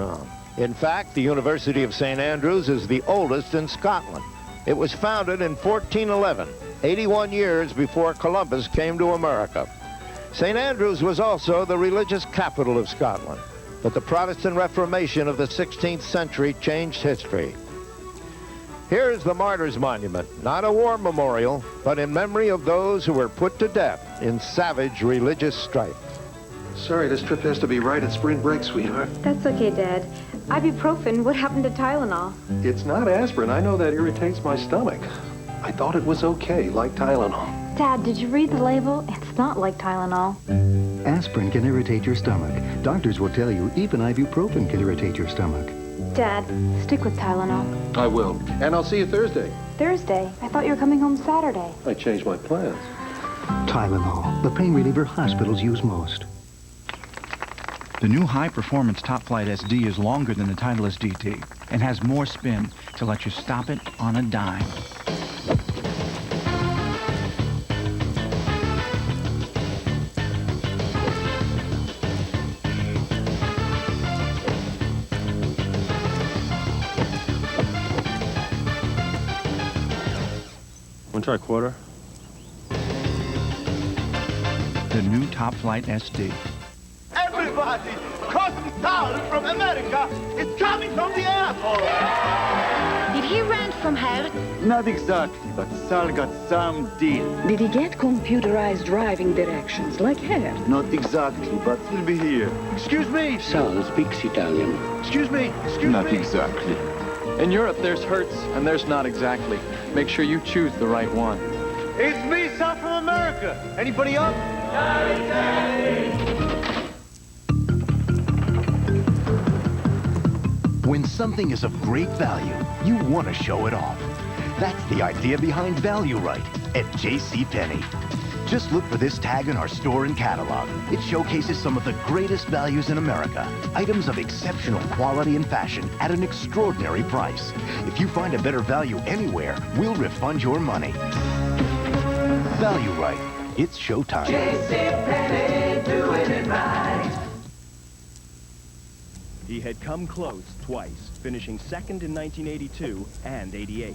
on. In fact, the University of St. Andrews is the oldest in Scotland. It was founded in 1411, 81 years before Columbus came to America. St. Andrews was also the religious capital of Scotland, but the Protestant Reformation of the 16th century changed history. Here is the Martyrs Monument, not a war memorial, but in memory of those who were put to death in savage religious strife. Sorry, this trip has to be right at spring break, sweetheart. That's okay, Dad. Ibuprofen, what happened to Tylenol? It's not aspirin. I know that irritates my stomach. I thought it was okay, like Tylenol. Dad, did you read the label? It's not like Tylenol. Aspirin can irritate your stomach. Doctors will tell you even ibuprofen can irritate your stomach. Dad, stick with Tylenol. I will. And I'll see you Thursday. Thursday? I thought you were coming home Saturday. I changed my plans. Tylenol, the pain reliever hospitals use most. The new high-performance Top Flight SD is longer than the Titleist DT and has more spin to let you stop it on a dime. Want to try a quarter? The new Top Flight SD. Everybody, cotton towel from America is coming from the airport. Did he rent from hell? Not exactly, but Sal got some deal. Did he get computerized driving directions like Hare? Not exactly, but he'll be here. Excuse me. Sal speaks Italian. Excuse me. Not exactly. In Europe, there's Hertz, and there's not exactly. Make sure you choose the right one. It's me, Sal from America. Anybody up? When something is of great value, you want to show it off. That's the idea behind Value Right at JCPenney. Just look for this tag in our store and catalog. It showcases some of the greatest values in America. Items of exceptional quality and fashion at an extraordinary price. If you find a better value anywhere, we'll refund your money. Value Right. It's showtime. JCPenney, doing it right. He had come close twice, finishing second in 1982 and 88.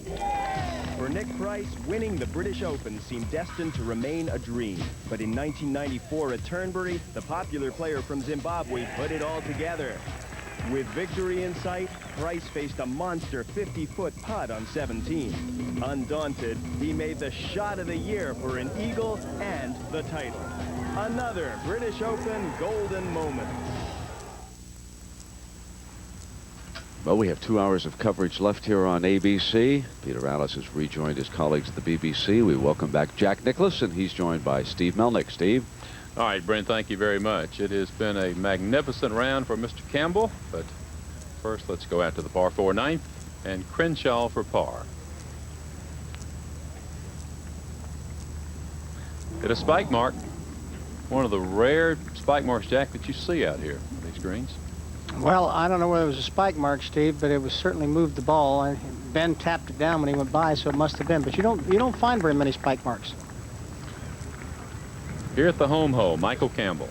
For Nick Price, winning the British Open seemed destined to remain a dream. But in 1994 at Turnberry, the popular player from Zimbabwe put it all together. With victory in sight, Price faced a monster 50-foot putt on 17. Undaunted, he made the shot of the year for an eagle and the title. Another British Open golden moment. Well, we have 2 hours of coverage left here on ABC. Peter Alice has rejoined his colleagues at the BBC. We welcome back Jack Nicklaus, and he's joined by Steve Melnick. Steve? All right, Brent, thank you very much. It has been a magnificent round for Mr. Campbell, but first let's go out to the par 4 ninth and Crenshaw for par. Hit a spike mark. One of the rare spike marks, Jack, that you see out here on these greens. Well, I don't know whether it was a spike mark, Steve, but it was certainly moved the ball. And Ben tapped it down when he went by, so it must have been. But you don't find very many spike marks. Here at the home hole, Michael Campbell.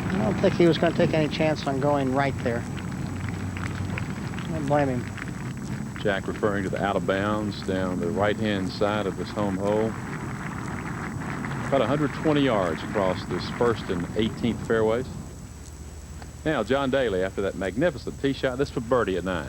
I don't think he was going to take any chance on going right there. I don't blame him. Jack referring to the out of bounds down the right-hand side of this home hole. About 120 yards across this first and 18th fairways. Now, John Daly, after that magnificent tee shot, this for birdie at 9.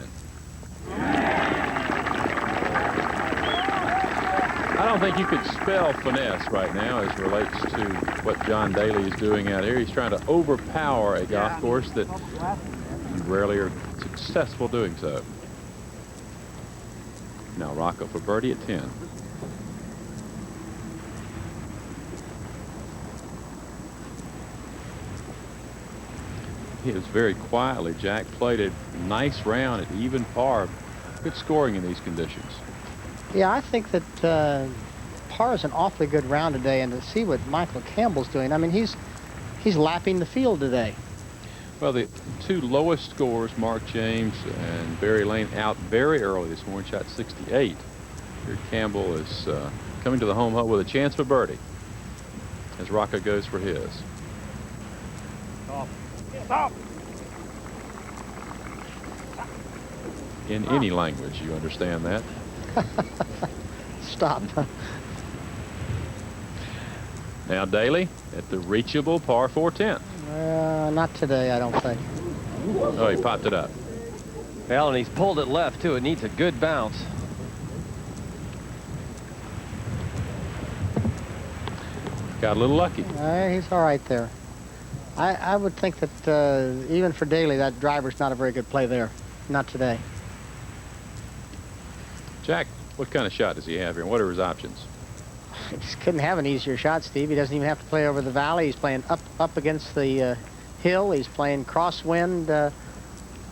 I don't think you could spell finesse right now as relates to what John Daly is doing out here. He's trying to overpower a golf course that you rarely are successful doing so. Now Rocco for birdie at 10. He is very quietly. Jack played a nice round at even par. Good scoring in these conditions. Yeah, I think that par is an awfully good round today, and to see what Michael Campbell's doing, I mean, he's lapping the field today. Well, the two lowest scores, Mark James and Barry Lane, out very early this morning, shot 68. Here Campbell is coming to the home hole with a chance for birdie as Rocca goes for his. Stop. Stop. In any language, you understand that? Stop. Now Daly at the reachable par 410. Not today, I don't think. Oh, he popped it up. Well, and he's pulled it left, too. It needs a good bounce. Got a little lucky. He's all right there. I would think that even for Daly, that driver's not a very good play there. Not today. Jack, what kind of shot does he have here, and what are his options? He just couldn't have an easier shot, Steve. He doesn't even have to play over the valley. He's playing up against the hill. He's playing crosswind. The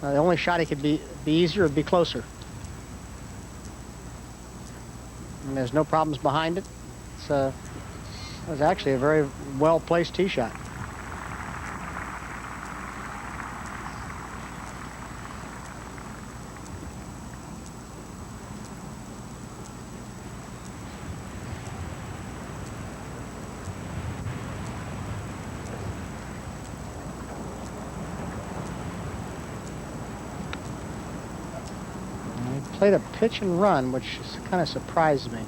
only shot he could be easier would be closer. And there's no problems behind it. It was actually a very well-placed tee shot. Played a pitch and run, which kind of surprised me.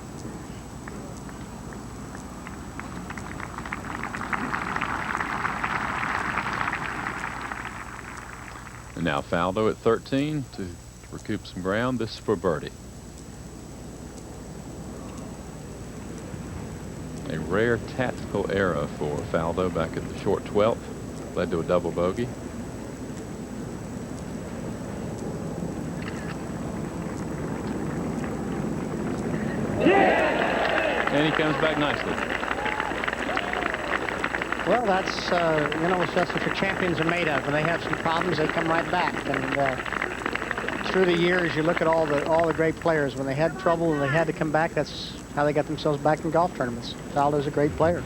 And now Faldo at 13 to recoup some ground. This is for birdie. A rare tactical error for Faldo back at the short 12th. Led to a double bogey. And he comes back nicely. Well, that's, you know, that's what your champions are made of. When they have some problems, they come right back. And through the years, you look at all the great players. When they had trouble and they had to come back, that's how they got themselves back in golf tournaments. Faldo's a great player.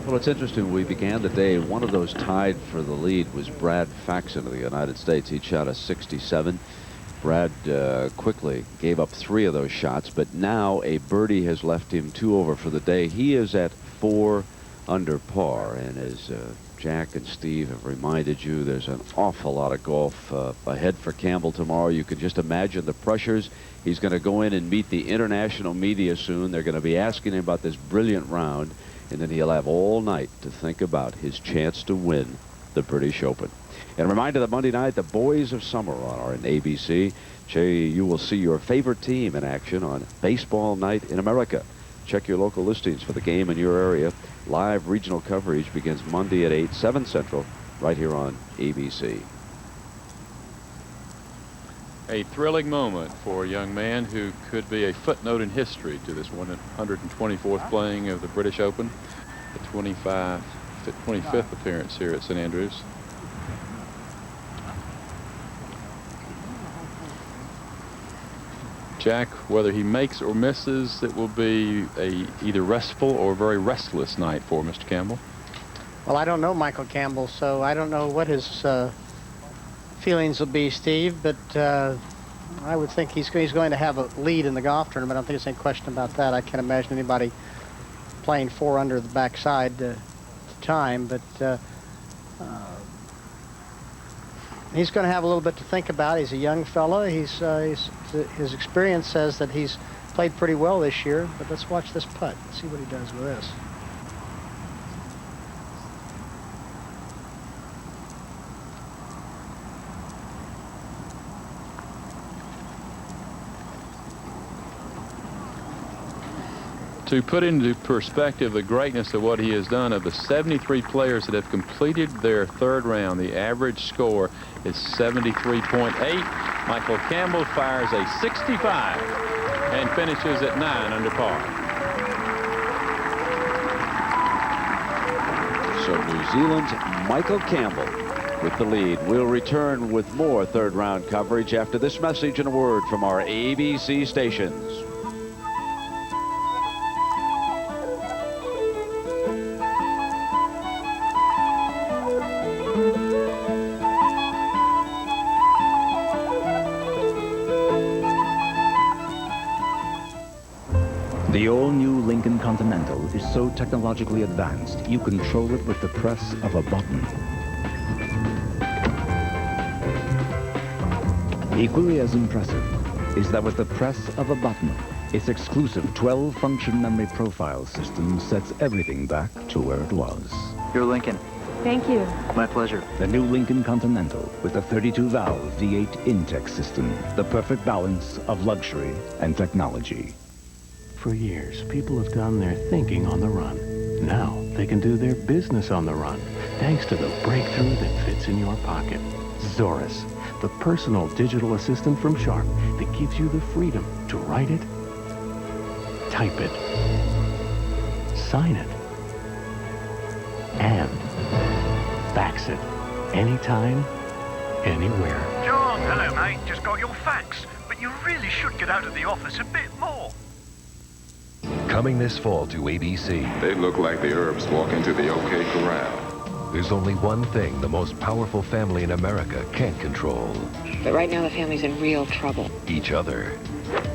Well, it's interesting. We began the day. One of those tied for the lead was Brad Faxon of the United States. He shot a 67. Brad quickly gave up 3 of those shots, but now a birdie has left him 2 over for the day. He is at 4 under par, and as Jack and Steve have reminded you, there's an awful lot of golf ahead for Campbell tomorrow. You can just imagine the pressures. He's going to go in and meet the international media soon. They're going to be asking him about this brilliant round, and then he'll have all night to think about his chance to win the British Open. And a reminder that Monday night, the Boys of Summer are on ABC. You will see your favorite team in action on Baseball Night in America. Check your local listings for the game in your area. Live regional coverage begins Monday at 8, 7 Central, right here on ABC. A thrilling moment for a young man who could be a footnote in history to this 124th playing of the British Open, the 25th appearance here at St. Andrews. Jack, whether he makes or misses, it will be a either restful or very restless night for Mr. Campbell. Well, I don't know Michael Campbell, so I don't know what his feelings will be, Steve, but I would think he's going to have a lead in the golf tournament. I don't think there's any question about that. I can't imagine anybody playing 4 under the backside at the time, but he's going to have a little bit to think about. He's a young fellow. His experience says that he's played pretty well this year, but let's watch this putt. See what he does with this. To put into perspective the greatness of what he has done, of the 73 players that have completed their 3rd round, the average score is 73.8. Michael Campbell fires a 65 and finishes at 9 under par. So New Zealand's Michael Campbell with the lead. We'll return with more 3rd round coverage after this message and a word from our ABC stations. The all-new Lincoln Continental is so technologically advanced, you control it with the press of a button. Equally as impressive is that with the press of a button, its exclusive 12-function memory profile system sets everything back to where it was. Your Lincoln. Thank you. My pleasure. The new Lincoln Continental with the 32-valve V8 Intech system, the perfect balance of luxury and technology. For years, people have done their thinking on the run. Now, they can do their business on the run, thanks to the breakthrough that fits in your pocket. Zorus, the personal digital assistant from Sharp that gives you the freedom to write it, type it, sign it, and fax it anytime, anywhere. John, hello, mate. Just got your fax. But you really should get out of the office a bit more. Coming this fall to ABC. They look like the Herbs walk into the OK Corral. There's only one thing the most powerful family in America can't control. But right now the family's in real trouble. Each other.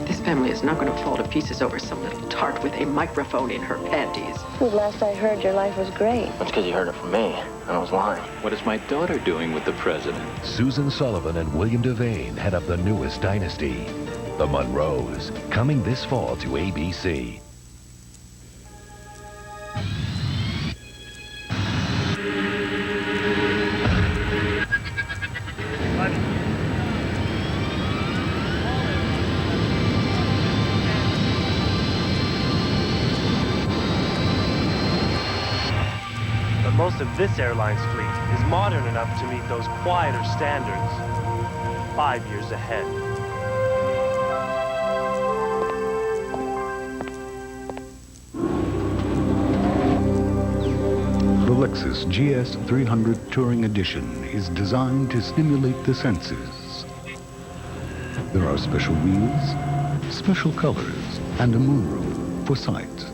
This family is not going to fall to pieces over some little tart with a microphone in her panties. Well, last I heard, your life was great. That's because you heard it from me, and I was lying. What is my daughter doing with the president? Susan Sullivan and William Devane head up the newest dynasty, the Monroes, coming this fall to ABC. Most of this airline's fleet is modern enough to meet those quieter standards 5 years ahead. The Lexus GS 300 Touring Edition is designed to stimulate the senses. There are special wheels, special colors, and a moonroof for sight,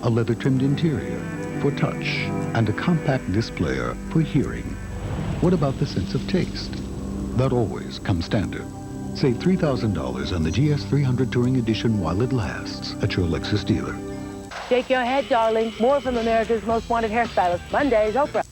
a leather-trimmed interior for touch, and a compact displayer for hearing. What about the sense of taste? That always comes standard. Save $3,000 on the GS 300 Touring Edition while it lasts at your Lexus dealer. Shake your head, darling. More from America's Most Wanted Hairstylist. Mondays, Oprah.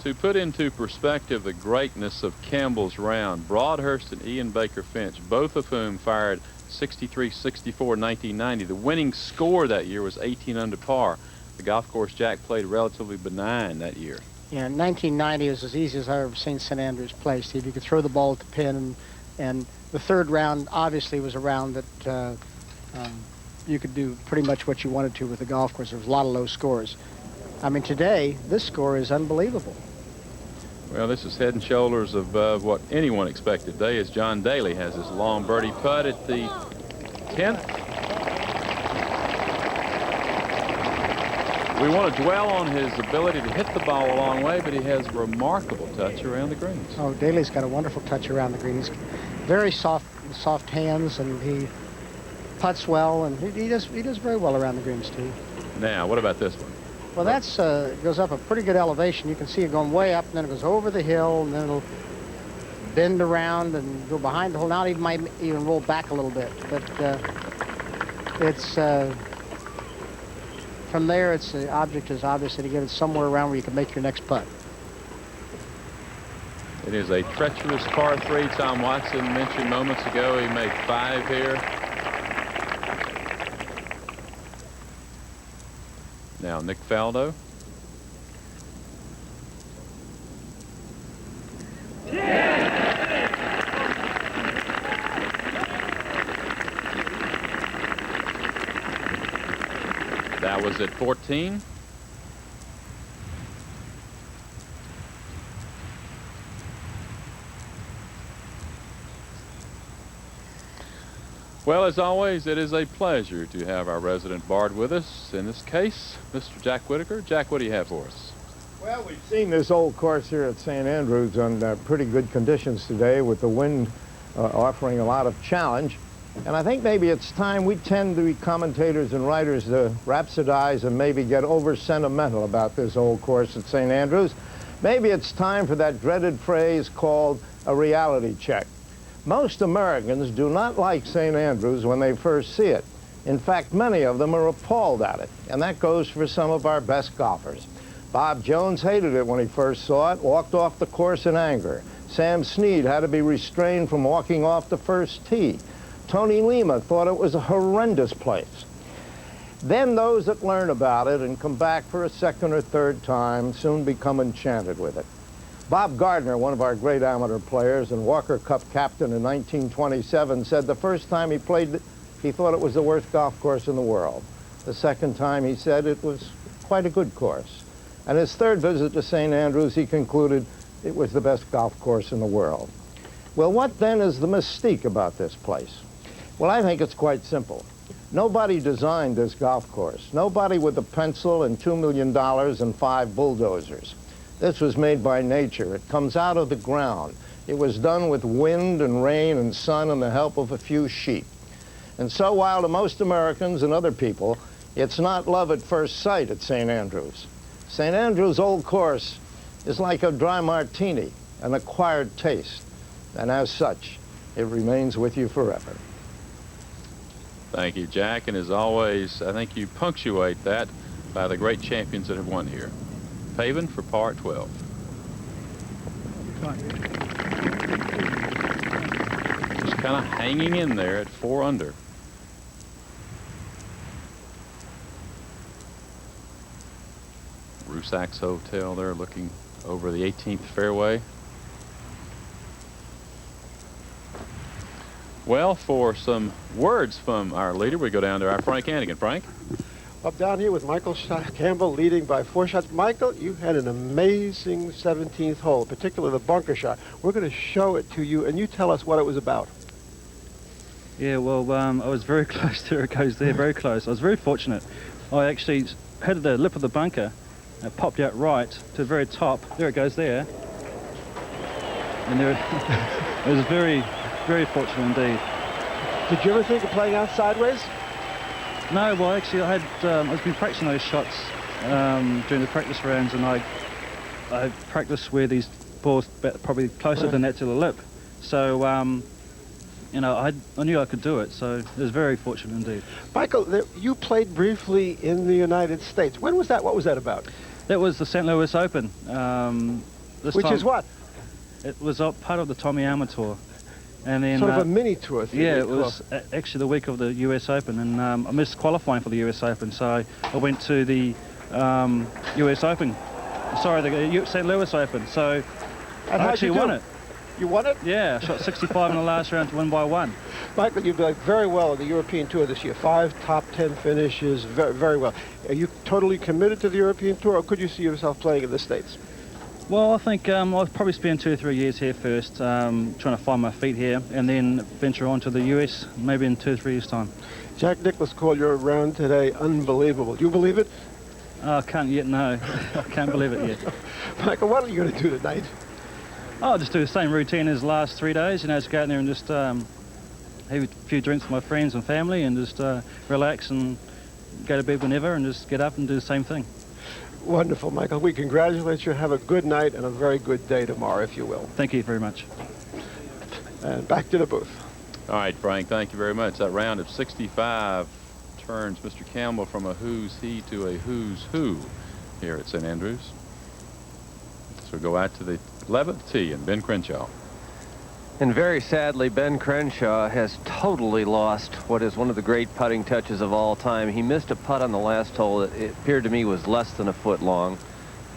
To put into perspective the greatness of Campbell's round, Broadhurst and Ian Baker Finch, both of whom fired 63-64 in 1990. The winning score that year was 18 under par. The golf course Jack played relatively benign that year. Yeah, 1990 was as easy as I've ever seen St. Andrews play, Steve. You could throw the ball at the pin, and the third round obviously was a round that you could do pretty much what you wanted to with the golf course. There was a lot of low scores. I mean, today, this score is unbelievable. Well, this is head and shoulders above what anyone expected today as John Daly has his long birdie putt at the 10th. We want to dwell on his ability to hit the ball a long way, but he has a remarkable touch around the greens. Oh, Daly's got a wonderful touch around the green. He's very soft hands, and he putts well, and he does very well around the green, Steve. Now, what about this one? Well, that's goes up a pretty good elevation. You can see it going way up, and then it goes over the hill, and then it'll bend around and go behind the hole. Now it might even roll back a little bit, but it's from there. It's the object is obviously to get it somewhere around where you can make your next putt. It is a treacherous par 3. Tom Watson mentioned moments ago he made 5 here. Now, Nick Faldo. That was at 14. Well, as always, it is a pleasure to have our resident bard with us. In this case, Mr. Jack Whitaker. Jack, what do you have for us? Well, we've seen this old course here at St. Andrews on pretty good conditions today, with the wind offering a lot of challenge. And I think maybe it's time. We tend to be commentators and writers to rhapsodize and maybe get over sentimental about this old course at St. Andrews. Maybe it's time for that dreaded phrase called a reality check. Most Americans do not like St. Andrews when they first see it. In fact, many of them are appalled at it, and that goes for some of our best golfers. Bob Jones hated it when he first saw it, walked off the course in anger. Sam Snead had to be restrained from walking off the first tee. Tony Lima thought it was a horrendous place. Then those that learn about it and come back for a second or third time soon become enchanted with it. Bob Gardner, one of our great amateur players and Walker Cup captain in 1927, said the first time he played it, he thought it was the worst golf course in the world. The second time he said it was quite a good course. And his third visit to St. Andrews, he concluded it was the best golf course in the world. Well, what then is the mystique about this place? Well, I think it's quite simple. Nobody designed this golf course. Nobody with a pencil and $2 million and 5 bulldozers. This was made by nature. It comes out of the ground. It was done with wind and rain and sun and the help of a few sheep. And so while to most Americans and other people, it's not love at first sight at St. Andrews. St. Andrews' Old Course is like a dry martini, an acquired taste. And as such, it remains with you forever. Thank you, Jack. And as always, I think you punctuate that by the great champions that have won here. Pavin for par 12. Just kind of hanging in there at 4 under. Rusak's Hotel there looking over the 18th fairway. Well, for some words from our leader, we go down to our Frank Hannigan. Frank? Up down here with Michael Campbell leading by 4 shots. Michael, you had an amazing 17th hole, particularly the bunker shot. We're going to show it to you, and you tell us what it was about. Yeah, well, I was very close. There it goes there, very close. I was very fortunate. I actually had the lip of the bunker. It popped out right to the very top. There it goes there. And there it was very, very fortunate indeed. Did you ever think of playing out sideways? No, well, actually, I was been practicing those shots during the practice rounds, and I practiced where these balls probably closer than that to the lip. So, you know, I knew I could do it, so it was very fortunate indeed. Michael, you played briefly in the United States. When was that? What was that about? That was the St. Louis Open. Which is what? It was part of the Tommy Armour Tour. And then, sort of a mini tour. Yeah, it was actually the week of the US Open, and I missed qualifying for the US Open, so I went to the US Open. Sorry, the St. Louis Open. So I actually won it. You won it? Yeah, I shot 65 in the last round to win by 1. Michael, you've done very well on the European Tour this year. 5 top 10 finishes, very, very well. Are you totally committed to the European Tour, or could you see yourself playing in the States? Well, I think I'll probably spend 2 or 3 years here first, trying to find my feet here, and then venture on to the US, maybe in 2 or 3 years' time. Jack Nicklaus called your round today unbelievable. Do you believe it? I can't yet, no. I can't believe it yet. Michael, what are you going to do tonight? I'll just do the same routine as the last 3 days, you know, just go out there and just have a few drinks with my friends and family and just relax and go to bed whenever and just get up and do the same thing. Wonderful, Michael. We congratulate you. Have a good night and a very good day tomorrow, if you will. Thank you very much. And back to the booth. All right, Frank, thank you very much. That round of 65 turns Mr. Campbell from a who's he to a who's who here at St. Andrews. So we go out to the 11th tee and Ben Crenshaw. And very sadly, Ben Crenshaw has totally lost what is one of the great putting touches of all time. He missed a putt on the last hole that it appeared to me was less than a foot long.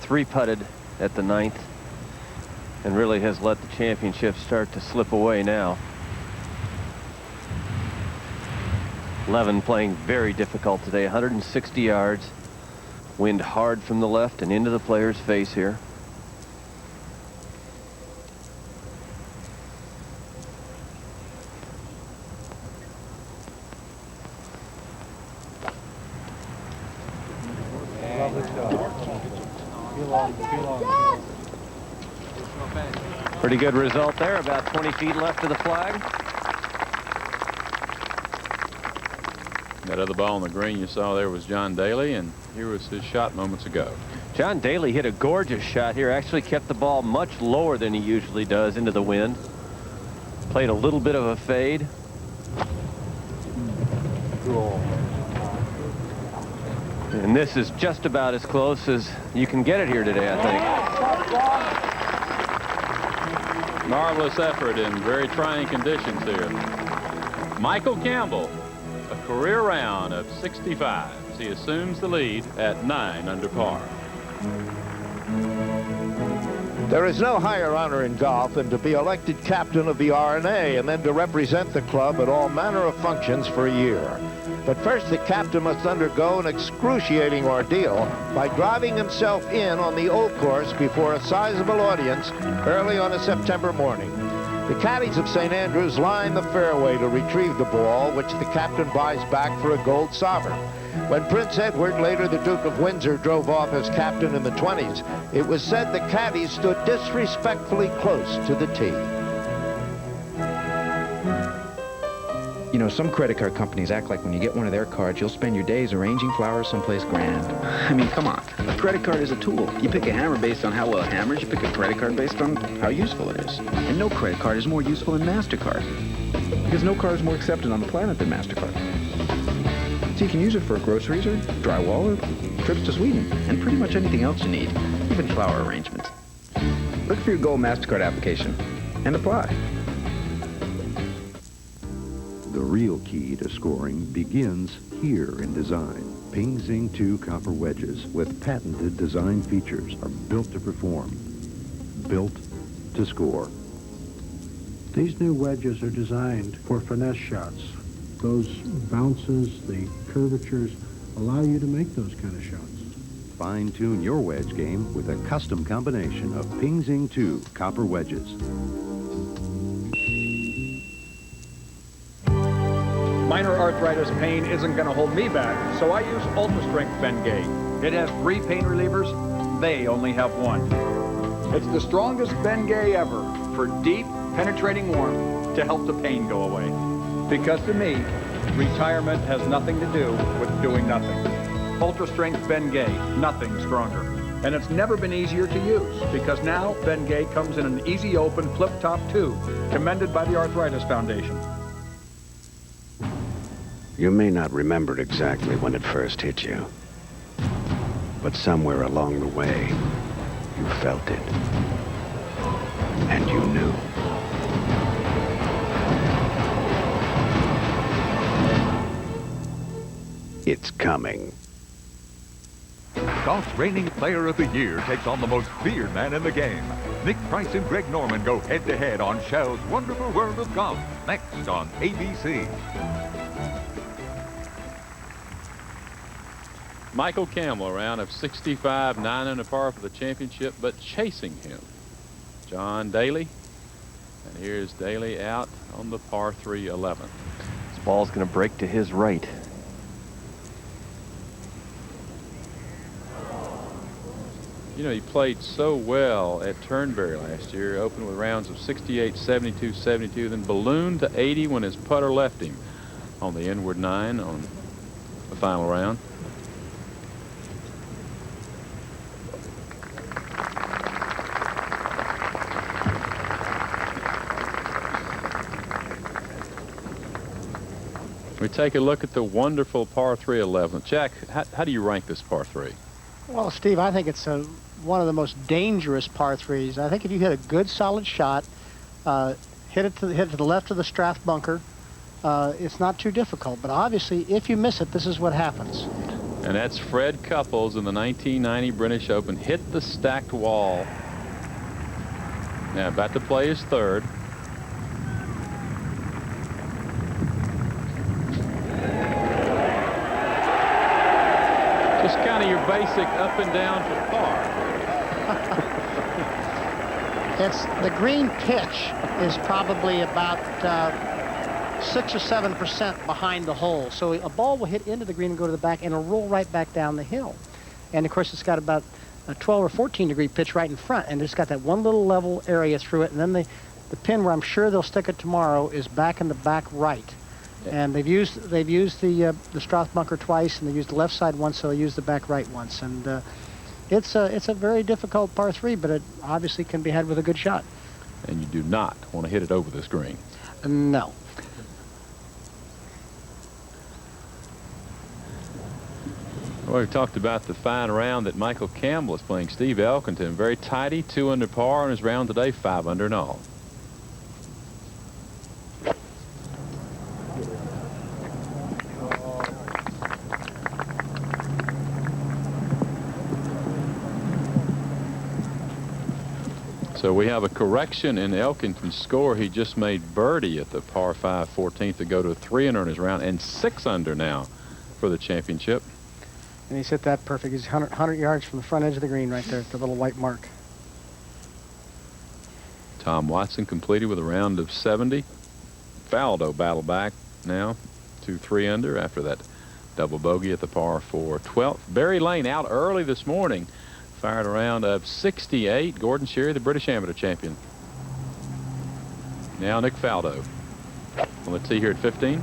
3-putted at the 9th and really has let the championship start to slip away now. Levin playing very difficult today, 160 yards. Wind hard from the left and into the player's face here. Pretty good result there, about 20 feet left to the flag. That other ball on the green you saw there was John Daly, and here was his shot moments ago. John Daly hit a gorgeous shot here, actually kept the ball much lower than he usually does into the wind. Played a little bit of a fade. And this is just about as close as you can get it here today, I think. Marvelous effort in very trying conditions here. Michael Campbell, a career round of 65. He assumes the lead at 9 under par. There is no higher honor in golf than to be elected captain of the R&A and then to represent the club at all manner of functions for a year. But first, the captain must undergo an excruciating ordeal by driving himself in on the old course before a sizable audience early on a September morning. The caddies of St. Andrews line the fairway to retrieve the ball, which the captain buys back for a gold sovereign. When Prince Edward, later the Duke of Windsor, drove off as captain in the 20s, it was said the caddies stood disrespectfully close to the tee. You know, some credit card companies act like when you get one of their cards, you'll spend your days arranging flowers someplace grand. I mean, come on. A credit card is a tool. You pick a hammer based on how well it hammers. You pick a credit card based on how useful it is. And no credit card is more useful than MasterCard. Because no card is more accepted on the planet than MasterCard. So you can use it for groceries or drywall or trips to Sweden and pretty much anything else you need, even flower arrangements. Look for your Gold MasterCard application and apply. The real key to scoring begins here in design. Ping Zing 2 copper wedges with patented design features are built to perform, built to score. These new wedges are designed for finesse shots. Those bounces, the curvatures, allow you to make those kind of shots. Fine-tune your wedge game with a custom combination of Ping Zing 2 copper wedges. Minor arthritis pain isn't going to hold me back, so I use Ultra Strength Bengay. It has 3 pain relievers. They only have 1. It's the strongest Bengay ever for deep, penetrating warmth to help the pain go away. Because to me, retirement has nothing to do with doing nothing. Ultra Strength Bengay, nothing stronger. And it's never been easier to use because now Bengay comes in an easy open flip-top tube, commended by the Arthritis Foundation. You may not remember exactly when it first hit you, but somewhere along the way, you felt it, and you knew. It's coming. Golf's reigning player of the year takes on the most feared man in the game. Nick Price and Greg Norman go head-to-head on Shell's Wonderful World of Golf, next on ABC. Michael Campbell, a round of 65, 9 under par for the championship, but chasing him, John Daly. And here's Daly out on the par 3 11. This ball's going to break to his right. You know, he played so well at Turnberry last year, opened with rounds of 68, 72, 72, then ballooned to 80 when his putter left him on the inward 9 on the final round. We take a look at the wonderful par 3 11. Jack, how do you rank this par 3? Well, Steve, I think it's one of the most dangerous par 3s. I think if you hit a good, solid shot, hit it to the left of the Strath bunker, it's not too difficult. But obviously, if you miss it, this is what happens. And that's Fred Couples in the 1990 British Open. Hit the stacked wall. Now, about to play his third. Just kind of your basic up and down for par. It's the green pitch is probably about 6 or 7% behind the hole. So a ball will hit into the green and go to the back, and it'll roll right back down the hill. And of course, it's got about a 12 or 14 degree pitch right in front, and it's got that one little level area through it. And then the pin where I'm sure they'll stick it tomorrow is back in the back right. And they've used the Strath bunker twice, and they used the left side once, so they used the back right once. And it's a very difficult par 3, but it obviously can be had with a good shot. And you do not want to hit it over this green. No. Well, we talked about the fine round that Michael Campbell is playing. Steve Elkington, very tidy, 2 under par on his round today, 5 under in all. So we have a correction in Elkington's score. He just made birdie at the par 5 14th to go to 3 under in his round and 6 under now for the championship. And he's hit that perfect. He's 100 yards from the front edge of the green right there, the little white mark. Tom Watson completed with a round of 70. Faldo battled back now to 3 under after that double bogey at the par 4 12th. Barry Lane out early this morning. Fired a round of 68. Gordon Sherry, the British Amateur champion. Now Nick Faldo on the tee here at 15.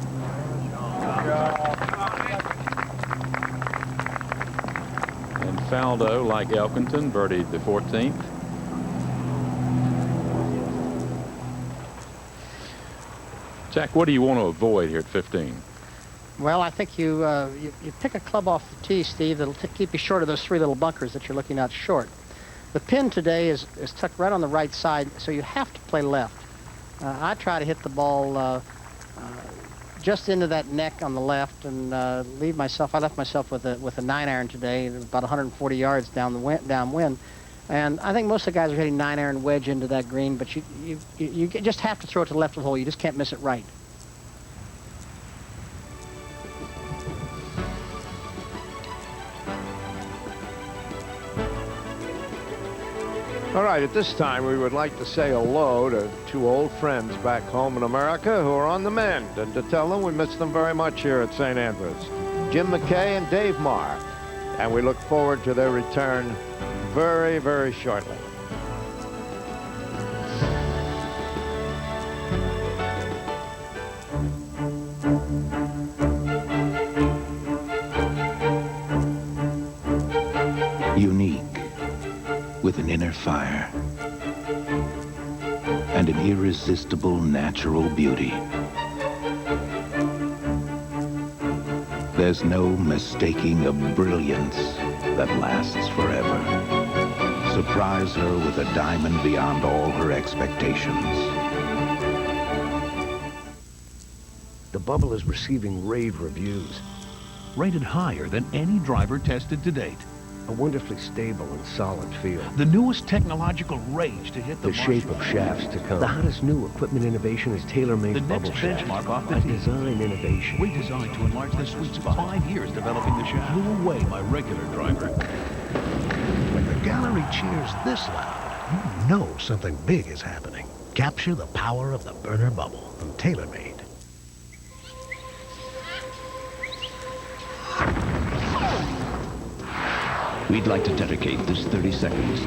And Faldo, like Elkington, birdied the 14th. Jack, what do you want to avoid here at 15? Well, I think you pick a club off the tee, Steve, that'll keep you short of those 3 little bunkers that you're looking at short. The pin today is tucked right on the right side, so you have to play left. I try to hit the ball just into that neck on the left and I left myself with a 9-iron today, about 140 yards downwind. And I think most of the guys are hitting 9-iron wedge into that green, but you just have to throw it to the left of the hole. You just can't miss it right. All right, at this time, we would like to say hello to 2 old friends back home in America who are on the mend, and to tell them we miss them very much here at St. Andrews. Jim McKay and Dave Marr. And we look forward to their return very, very shortly. Unique, with an inner fire and an irresistible natural beauty. There's no mistaking a brilliance that lasts forever. Surprise her with a diamond beyond all her expectations. The Bubble is receiving rave reviews. Rated higher than any driver tested to date. A wonderfully stable and solid feel. The newest technological rage to hit the shape of shafts to come. The hottest new equipment innovation is tailor-made bubble shaft. Benchmark off the tee. Design innovation. We designed to enlarge the sweet spot. 5 years developing the shaft. Blew away my regular driver. When the gallery cheers this loud, you know something big is happening. Capture the power of the burner bubble from TaylorMade. We'd like to dedicate this 30 seconds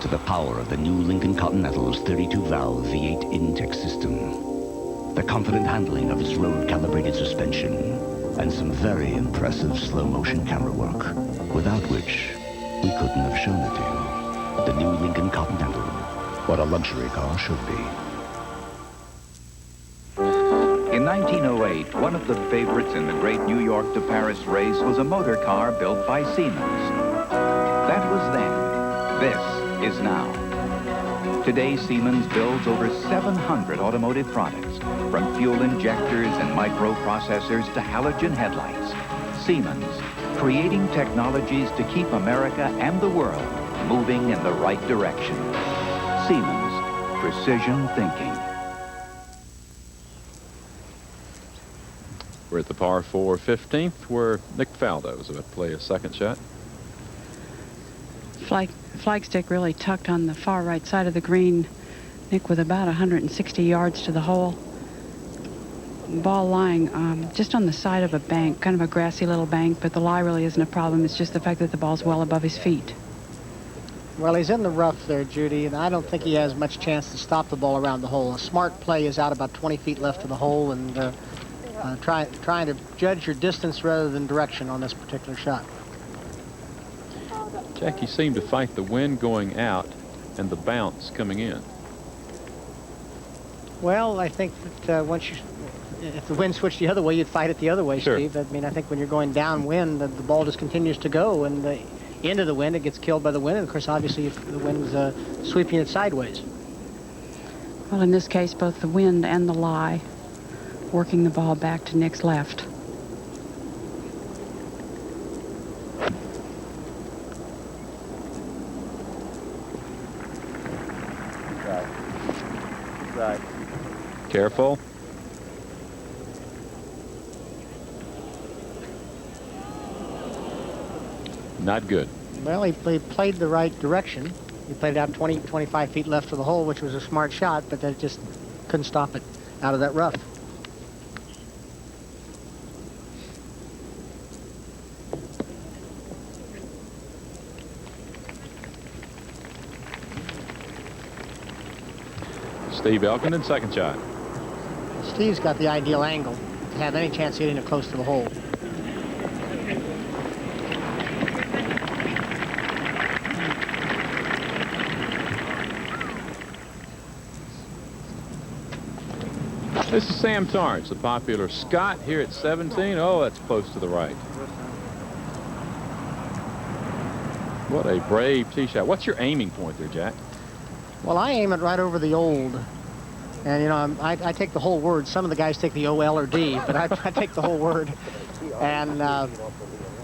to the power of the new Lincoln Continental's 32-valve V8 intake system, the confident handling of its road-calibrated suspension, and some very impressive slow-motion camera work, without which we couldn't have shown it to you. The new Lincoln Continental, what a luxury car should be. In 1908, one of the favorites in the great New York to Paris race was a motor car built by Siemens. That was then. This is now. Today, Siemens builds over 700 automotive products, from fuel injectors and microprocessors to halogen headlights. Siemens, creating technologies to keep America and the world moving in the right direction. Siemens, precision thinking. We're at the par 4 15th, where Nick Faldo is about to play a second shot. Flagstick really tucked on the far right side of the green. Nick with about 160 yards to the hole. Ball lying just on the side of a bank, kind of a grassy little bank, but the lie really isn't a problem. It's just the fact that the ball's well above his feet. Well, he's in the rough there, Judy, and I don't think he has much chance to stop the ball around the hole. A smart play is out about 20 feet left of the hole, and trying to judge your distance rather than direction on this particular shot. Jackie seemed to fight the wind going out and the bounce coming in. Well, I think that if the wind switched the other way, you'd fight it the other way, Sure. Steve. I mean, I think when you're going downwind, the ball just continues to go, and the end of the wind, it gets killed by the wind, and of course, obviously, if the wind's sweeping it sideways. Well, in this case, both the wind and the lie working the ball back to Nick's left. Right. Careful. Not good. Well, he played the right direction. He played it out 20, 25 feet left of the hole, which was a smart shot, but that just couldn't stop it out of that rough. Steve Elkington, second shot. Steve's got the ideal angle to have any chance of getting it close to the hole. This is Sam Torrance, the popular Scott, here at 17. Oh, that's close to the right. What a brave tee shot. What's your aiming point there, Jack? Well, I aim it right over the old. And, you know, I take the whole word. Some of the guys take the O, L, or D, but I take the whole word. And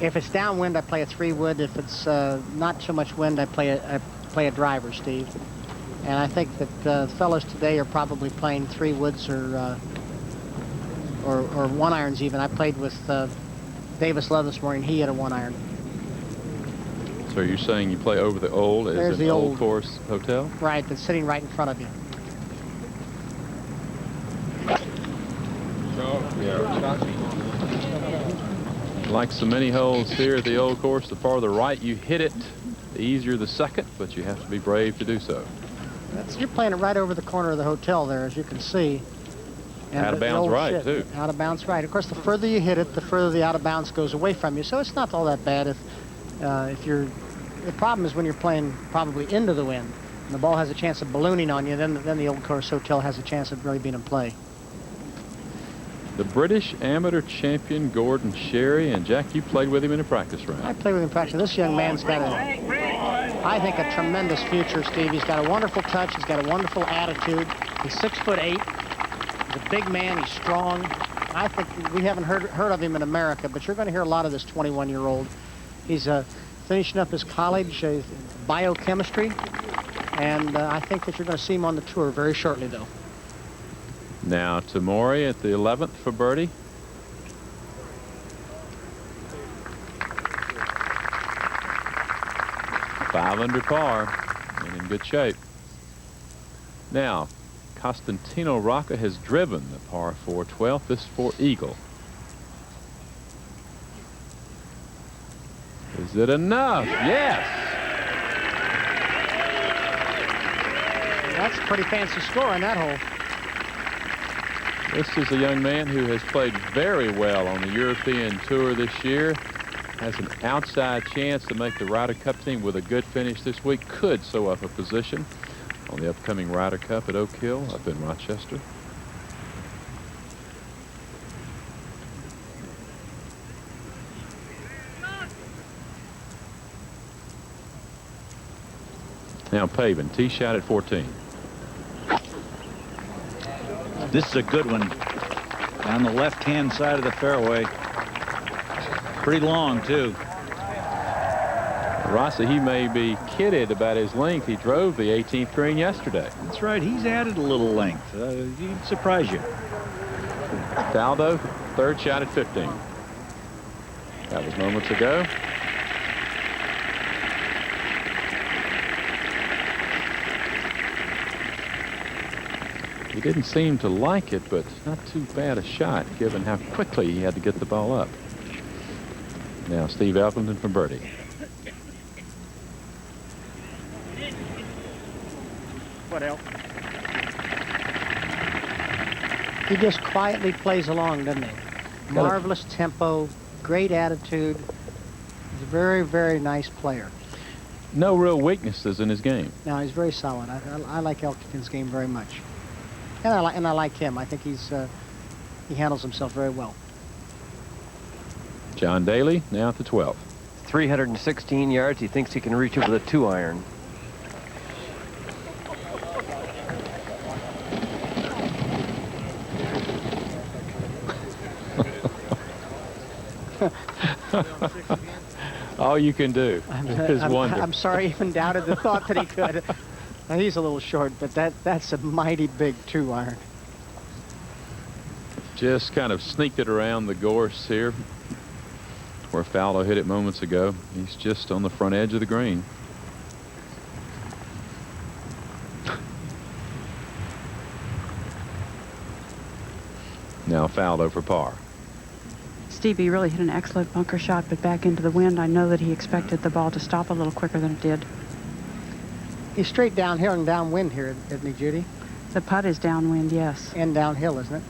if it's downwind, I play a 3-wood. If it's not so much wind, I play a driver, Steve. And I think that fellas today are probably playing 3-woods or 1-irons even. I played with Davis Love this morning. He had a 1-iron. So you're saying you play over the old as an old course hotel? Right, that's sitting right in front of you. Like so many holes here at the old course, the farther right you hit it, the easier the second, but you have to be brave to do so. You're playing it right over the corner of the hotel there, as you can see. And out of bounds right, too. Out of bounds right. Of course, the further you hit it, the further the out of bounds goes away from you. So it's not all that bad if you're... The problem is when you're playing probably into the wind, and the ball has a chance of ballooning on you, then the old course hotel has a chance of really being in play. The British amateur champion Gordon Sherry, and Jack, you played with him in a practice round. I played with him in practice. This young man's got I think, a tremendous future, Steve. He's got a wonderful touch. He's got a wonderful attitude. He's 6'8". He's a big man. He's strong. I think we haven't heard of him in America, but you're going to hear a lot of this 21-year-old. He's finishing up his college biochemistry, and I think that you're going to see him on the tour very shortly, though. Now, Tamori at the 11th for birdie. Five under par and in good shape. Now, Costantino Rocca has driven the par 4 12th. This for eagle. Is it enough? Yes. That's a pretty fancy score on that hole. This is a young man who has played very well on the European Tour this year. Has an outside chance to make the Ryder Cup team with a good finish this week. Could sew up a position on the upcoming Ryder Cup at Oak Hill up in Rochester. Now Pavin, tee shot at 14. This is a good one. Down the left-hand side of the fairway. Pretty long, too. Rossi, he may be kidded about his length. He drove the 18th green yesterday. That's right. He's added a little length. He'd surprise you. Faldo, third shot at 15. That was moments ago. He didn't seem to like it, but not too bad a shot, given how quickly he had to get the ball up. Now Steve Elkington from birdie. What else? He just quietly plays along, doesn't he? Marvelous tempo, great attitude. He's a very, very nice player. No real weaknesses in his game. No, he's very solid. I like Elkington's game very much. And I like him. I think he handles himself very well. John Daly now at the 12th. 316 yards. He thinks he can reach it with a 2-iron. All you can do is wonder. I'm sorry I even doubted the thought that he could. He's a little short, but that's a mighty big 2-iron. Just kind of sneaked it around the gorse here where Faldo hit it moments ago. He's just on the front edge of the green. Now Faldo for par. Stevie really hit an excellent bunker shot, but back into the wind. I know that he expected the ball to stop a little quicker than it did. He's straight downhill and downwind here, isn't he, Judy? The putt is downwind, yes. And downhill, isn't it?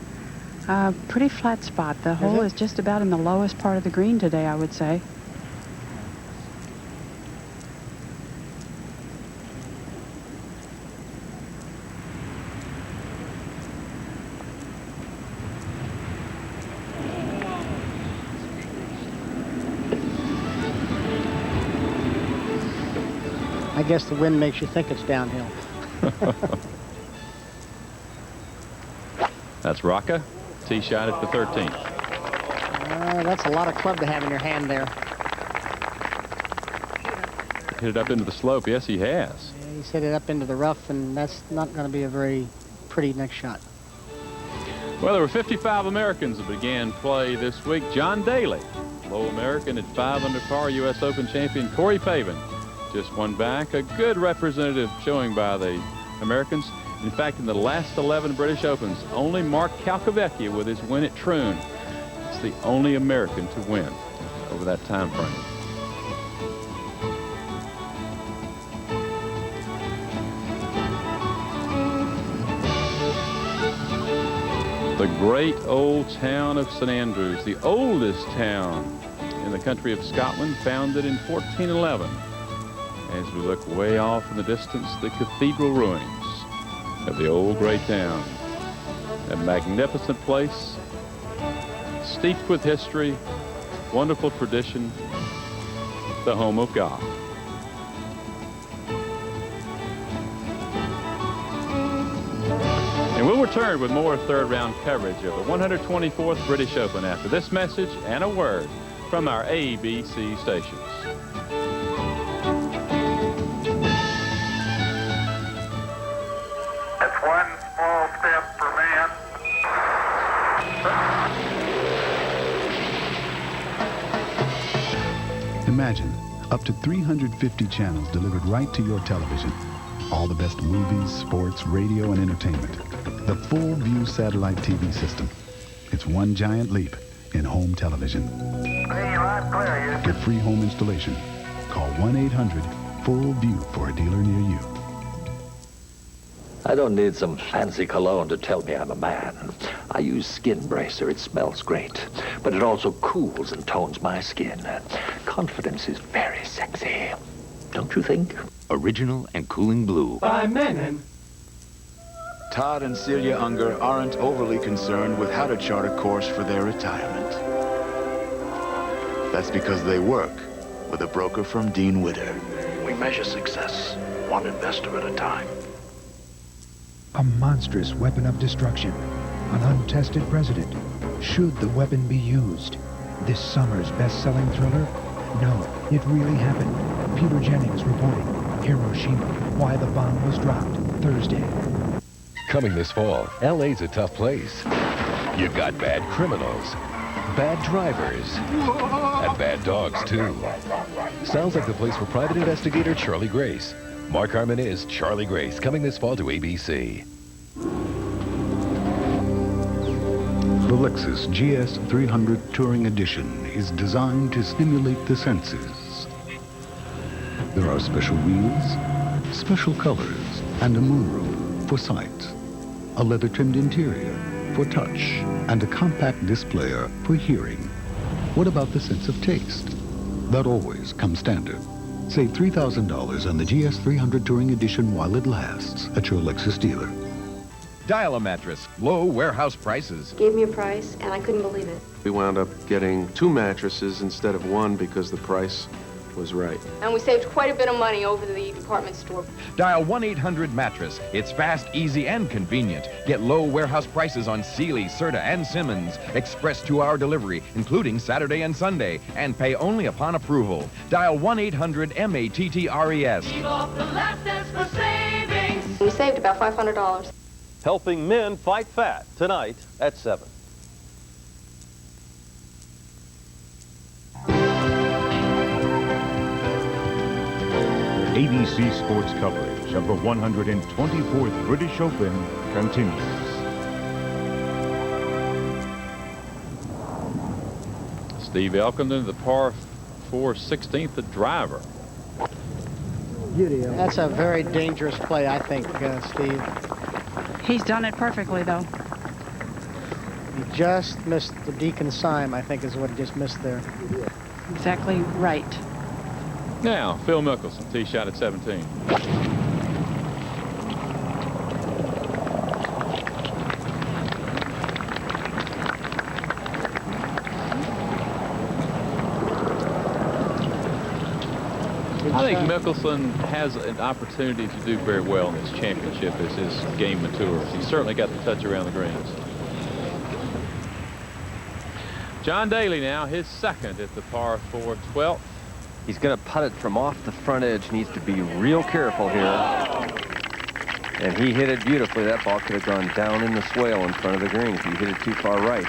Pretty flat spot. The hole is just about in the lowest part of the green today, I would say. I guess the wind makes you think it's downhill. That's Rocca. Tee shot at the 13th. That's a lot of club to have in your hand there. Hit it up into the slope. Yes, he has. Yeah, he's hit it up into the rough, and that's not going to be a very pretty next shot. Well, there were 55 Americans that began play this week. John Daly, low American at 5 under par. U.S. Open champion Corey Pavin just won back. A good representative showing by the Americans. In fact, in the last 11 British Opens, only Mark Calcavecchia with his win at Troon is the only American to win over that time frame. The great old town of St Andrews, the oldest town in the country of Scotland, founded in 1411. As we look way off in the distance, the cathedral ruins of the old great town. A magnificent place, steeped with history, wonderful tradition, the home of God. And we'll return with more third-round coverage of the 124th British Open after this message and a word from our ABC stations. That's one small step for man. Imagine up to 350 channels delivered right to your television. All the best movies, sports, radio, and entertainment. The full view satellite TV system. It's one giant leap in home television. Get free home installation. Call 1-800-FULL-VIEW for a dealer near you. I don't need some fancy cologne to tell me I'm a man. I use Skin Bracer. It smells great, but it also cools and tones my skin. Confidence is very sexy, don't you think? Original and cooling blue. By Menon. Todd and Celia Unger aren't overly concerned with how to chart a course for their retirement. That's because they work with a broker from Dean Witter. We measure success, one investor at a time. A monstrous weapon of destruction. An untested president. Should the weapon be used? This summer's best-selling thriller? No, it really happened. Peter Jennings reporting. Hiroshima, why the bomb was dropped. Thursday. Coming this fall, LA's a tough place. You've got bad criminals, bad drivers, and bad dogs, too. Sounds like the place for private investigator Charlie Grace. Mark Harmon is Charlie Grace, coming this fall to ABC. The Lexus GS 300 Touring Edition is designed to stimulate the senses. There are special wheels, special colors, and a moonroof for sight. A leather-trimmed interior for touch, and a compact displayer for hearing. What about the sense of taste? That always comes standard. Save $3,000 on the GS 300 Touring Edition while it lasts at your Lexus dealer. Dial a mattress. Low warehouse prices. Gave me a price, and I couldn't believe it. We wound up getting 2 mattresses instead of 1 because the price was right. And we saved quite a bit of money over the department store. Dial 1-800-MATTRESS. It's fast, easy, and convenient. Get low warehouse prices on Sealy, Serta, and Simmons. Express 2-hour delivery, including Saturday and Sunday, and pay only upon approval. Dial 1-800-MATTRES. Keep off the last dance for savings. We saved about $500. Helping men fight fat tonight at 7. ABC Sports coverage of the 124th British Open continues. Steve Elkington, the par 4 16th, the driver. That's a very dangerous play, I think, Steve. He's done it perfectly, though. He just missed the Deacon Syme, I think, is what he just missed there. Exactly right. Now, Phil Mickelson, tee shot at 17. I think Mickelson has an opportunity to do very well in this championship as his game matures. He's certainly got the touch around the greens. John Daly now, his second at the par 4 12th. He's going to putt it from off the front edge. Needs to be real careful here. And he hit it beautifully. That ball could have gone down in the swale in front of the green if he hit it too far right.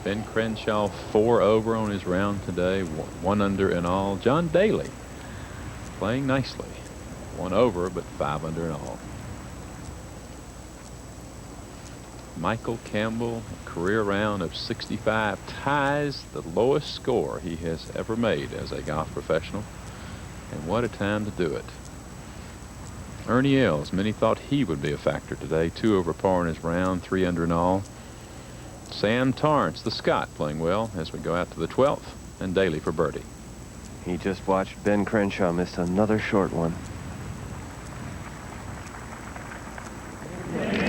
Ben Crenshaw 4 over on his round today, 1 under in all. John Daly playing nicely, 1 over but 5 under in all. Michael Campbell, a career round of 65, ties the lowest score he has ever made as a golf professional. And what a time to do it. Ernie Els, many thought he would be a factor today, 2 over par in his round, 3 under in all. Sam Torrance, the Scot, playing well as we go out to the 12th, and Daly for birdie. He just watched Ben Crenshaw miss another short one.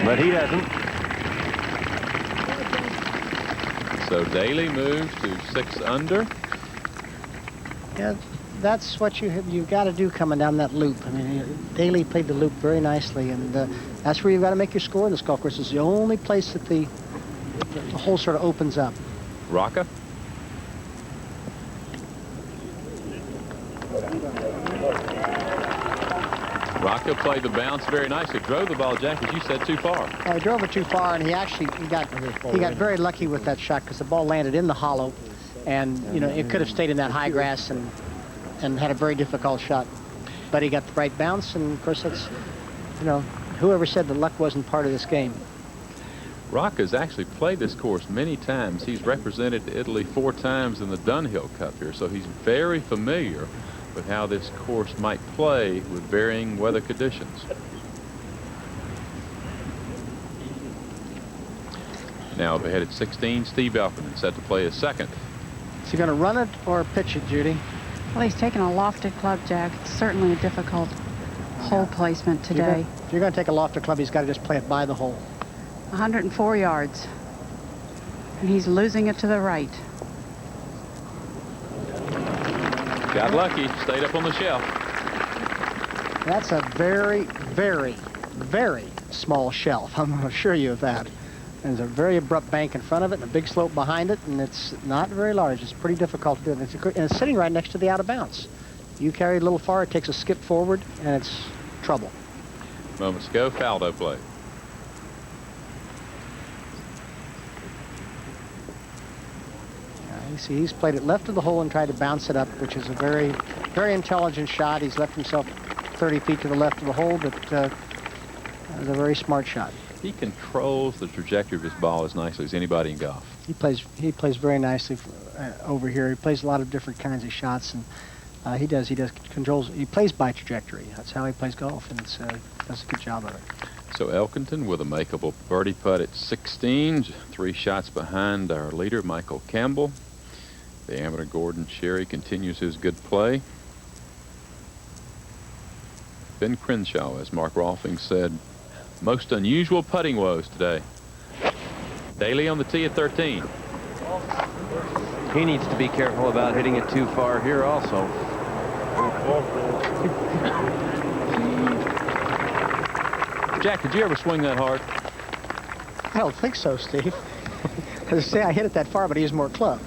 But he doesn't. So Daly moves to 6 under. Yeah, that's what you've got to do coming down that loop. I mean, Daly played the loop very nicely, and that's where you've got to make your score in this golf course. It's the only place that the hole sort of opens up. Rocca. Rocca played the bounce very nicely. Drove the ball, Jack, as you said, too far. He drove it too far, and he got very lucky with that shot because the ball landed in the hollow, and you know it could have stayed in that high grass and had a very difficult shot. But he got the right bounce, and of course that's, you know, whoever said that luck wasn't part of this game. Rocca's actually played this course many times. He's represented Italy 4 times in the Dunhill Cup here, so he's very familiar with how this course might play with varying weather conditions. Now up ahead at 16, Steve Elkington set to play his second. Is he going to run it or pitch it, Judy? Well, he's taking a lofted club, Jack. It's certainly a difficult hole placement today. If you're going to take a lofted club, he's got to just play it by the hole. 104 yards. And he's losing it to the right. Got lucky, stayed up on the shelf. That's a very, very, very small shelf. I'm going to assure you of that. There's a very abrupt bank in front of it and a big slope behind it, and it's not very large. It's pretty difficult to do. And it's sitting right next to the out of bounds. You carry it a little far, it takes a skip forward, and it's trouble. Moments ago, Faldo play. You see, he's played it left of the hole and tried to bounce it up, which is a very, very intelligent shot. He's left himself 30 feet to the left of the hole, but it's a very smart shot. He controls the trajectory of his ball as nicely as anybody in golf. He plays very nicely over here. He plays a lot of different kinds of shots, and he plays by trajectory. That's how he plays golf, and does a good job of it. So Elkington with a makeable birdie putt at 16, 3 shots behind our leader, Michael Campbell. The amateur Gordon Cherry continues his good play. Ben Crenshaw, as Mark Rolfing said, most unusual putting woes today. Daly on the tee at 13. He needs to be careful about hitting it too far here also. Jack, did you ever swing that hard? I don't think so, Steve. As I say, I hit it that far, but I used more club.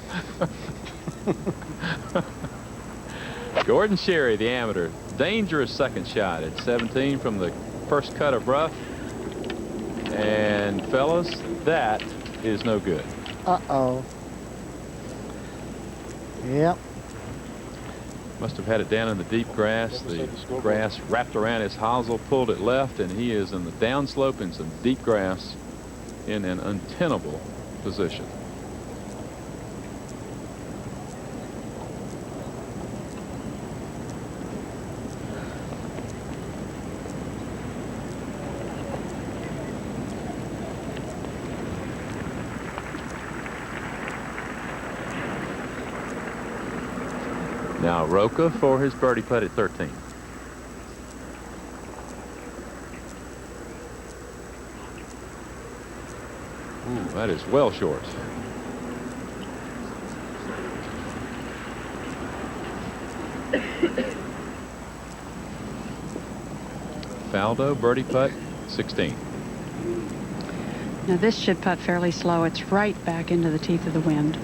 Gordon Sherry, the amateur. Dangerous second shot at 17 from the first cut of rough. And fellas, that is no good. Uh-oh. Yep. Must have had it down in the deep grass. The grass wrapped around his hosel, pulled it left, and he is in the downslope in some deep grass in an untenable position. Now Roca for his birdie putt at 13. Ooh, that is well short. Faldo, birdie putt, 16. Now this should putt fairly slow. It's right back into the teeth of the wind.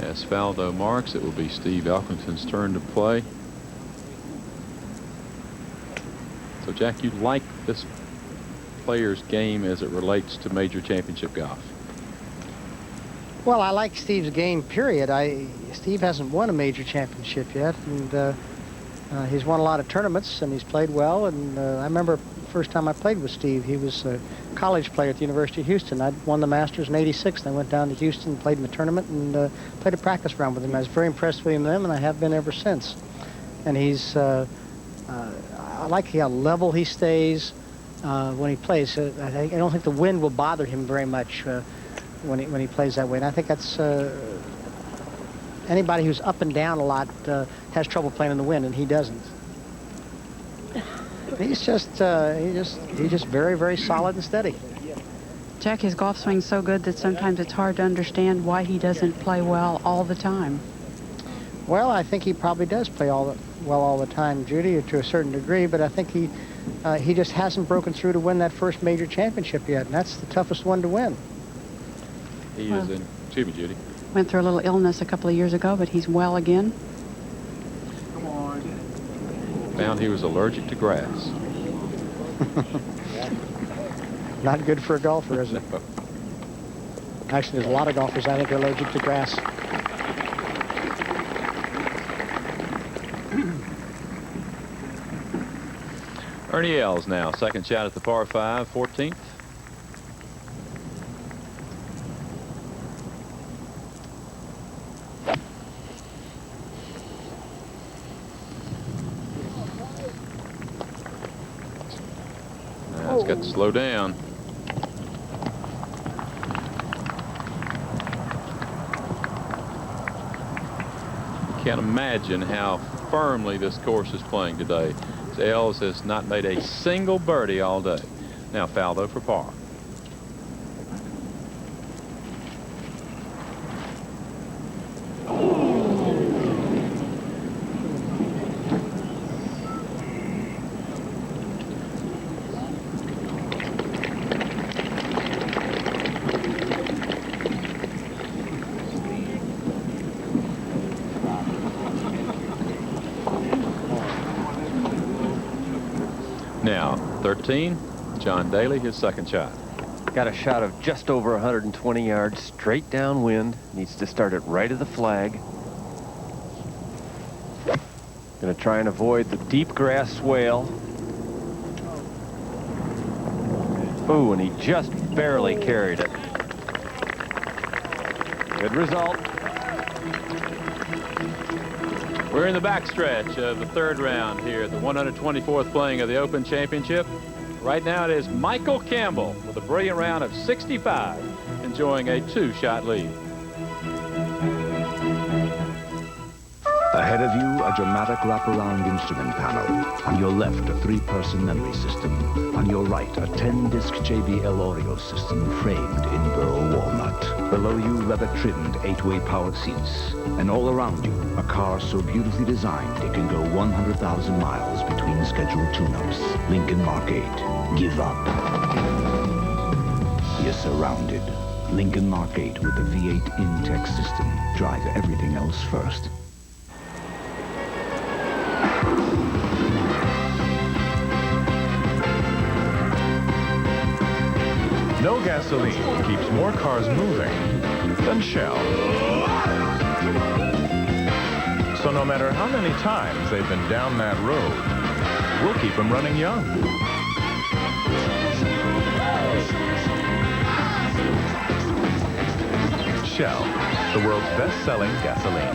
As Faldo marks, it will be Steve Elkington's turn to play. So, Jack, you like this player's game as it relates to major championship golf? Well, I like Steve's game, period. Steve hasn't won a major championship yet, and he's won a lot of tournaments, and he's played well. And I remember the first time I played with Steve, he was a college player at the University of Houston. I won the Masters in '86, and I went down to Houston and played in the tournament and played a practice round with him. I was very impressed with him then, and I have been ever since. And he's, I like how level he stays when he plays. I don't think the wind will bother him very much when he plays that way. And I think that's anybody who's up and down a lot has trouble playing in the wind, and he doesn't. He's just very, very solid and steady. Jack, his golf swing's so good that sometimes it's hard to understand why he doesn't play well all the time. Well, I think he probably does play well all the time, Judy, to a certain degree, but I think he just hasn't broken through to win that first major championship yet, and that's the toughest one to win. He is in, excuse me, Judy. Went through a little illness a couple of years ago, but he's well again. Come on. Found he was allergic to grass. Not good for a golfer, is it? Actually, there's a lot of golfers I think are allergic to grass. Ernie Els now, second shot at the par 5, 14th. Now it's got to slow down. Can't imagine how firmly this course is playing today. Els has not made a single birdie all day. Now Faldo for par. Now, 13, John Daly, his second shot. Got a shot of just over 120 yards, straight downwind. Needs to start it right of the flag. Going to try and avoid the deep grass swale. Ooh, and he just barely carried it. Good result. We're in the backstretch of the third round here at the 124th playing of the Open Championship. Right now it is Michael Campbell with a brilliant round of 65, enjoying a 2-shot lead. Ahead of you, a dramatic wraparound instrument panel. On your left, a 3-person memory system. On your right, a 10-disc JBL audio system framed in burl walnut. Below you, leather-trimmed 8-way powered seats. And all around you, a car so beautifully designed it can go 100,000 miles between scheduled tune-ups. Lincoln Mark 8. Give up. You're surrounded. Lincoln Mark 8 with the V8 in-tech system. Drive everything else first. No gasoline keeps more cars moving than Shell. So no matter how many times they've been down that road, we'll keep them running young. Shell, the world's best-selling gasoline.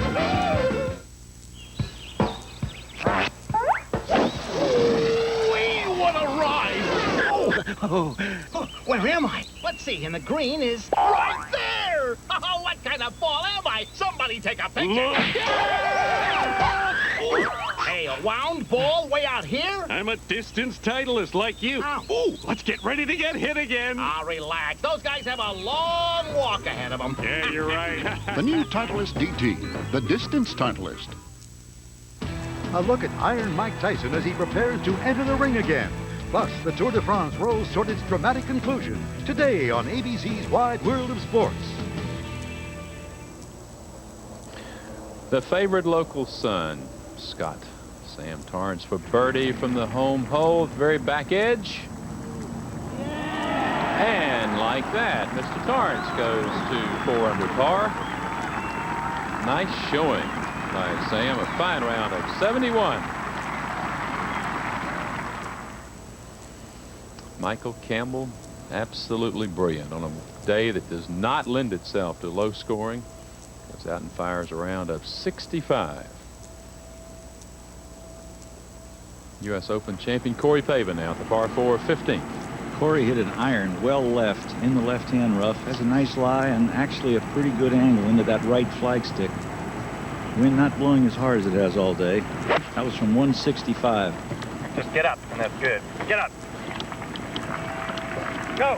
Oh, where am I? Let's see, and the green is right there! Oh, what kind of ball am I? Somebody take a picture! Hey, a wound ball way out here? I'm a distance titleist like you. Ow. Ooh, let's get ready to get hit again. Ah, relax. Those guys have a long walk ahead of them. Yeah, you're right. The new Titleist DT, the distance Titleist. A look at Iron Mike Tyson as he prepares to enter the ring again. Plus, the Tour de France rolls toward its dramatic conclusion today on ABC's Wide World of Sports. The favorite local son, Scott. Sam Torrance for birdie from the home hole, very back edge. And like that, Mr. Torrance goes to 4 under par. Nice showing by Sam, a fine round of 71. Michael Campbell, absolutely brilliant on a day that does not lend itself to low scoring. Goes out and fires a round of 65. U.S. Open champion Corey Pavin now at the par 4 15th. Corey hit an iron well left in the left-hand rough. Has a nice lie and actually a pretty good angle into that right flagstick. Wind not blowing as hard as it has all day. That was from 165. Just get up, and that's good. Get up. Go.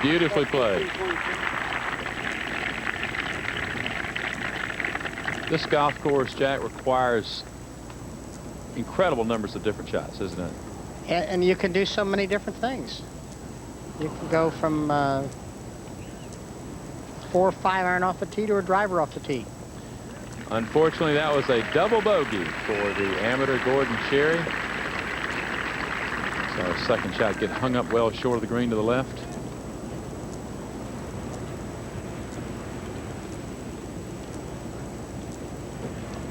Beautifully played. This golf course, Jack, requires incredible numbers of different shots, isn't it? And you can do so many different things. You can go from 4 or 5 iron off the tee to a driver off the tee. Unfortunately, that was a double bogey for the amateur Gordon Sherry. So our second shot get hung up well short of the green to the left.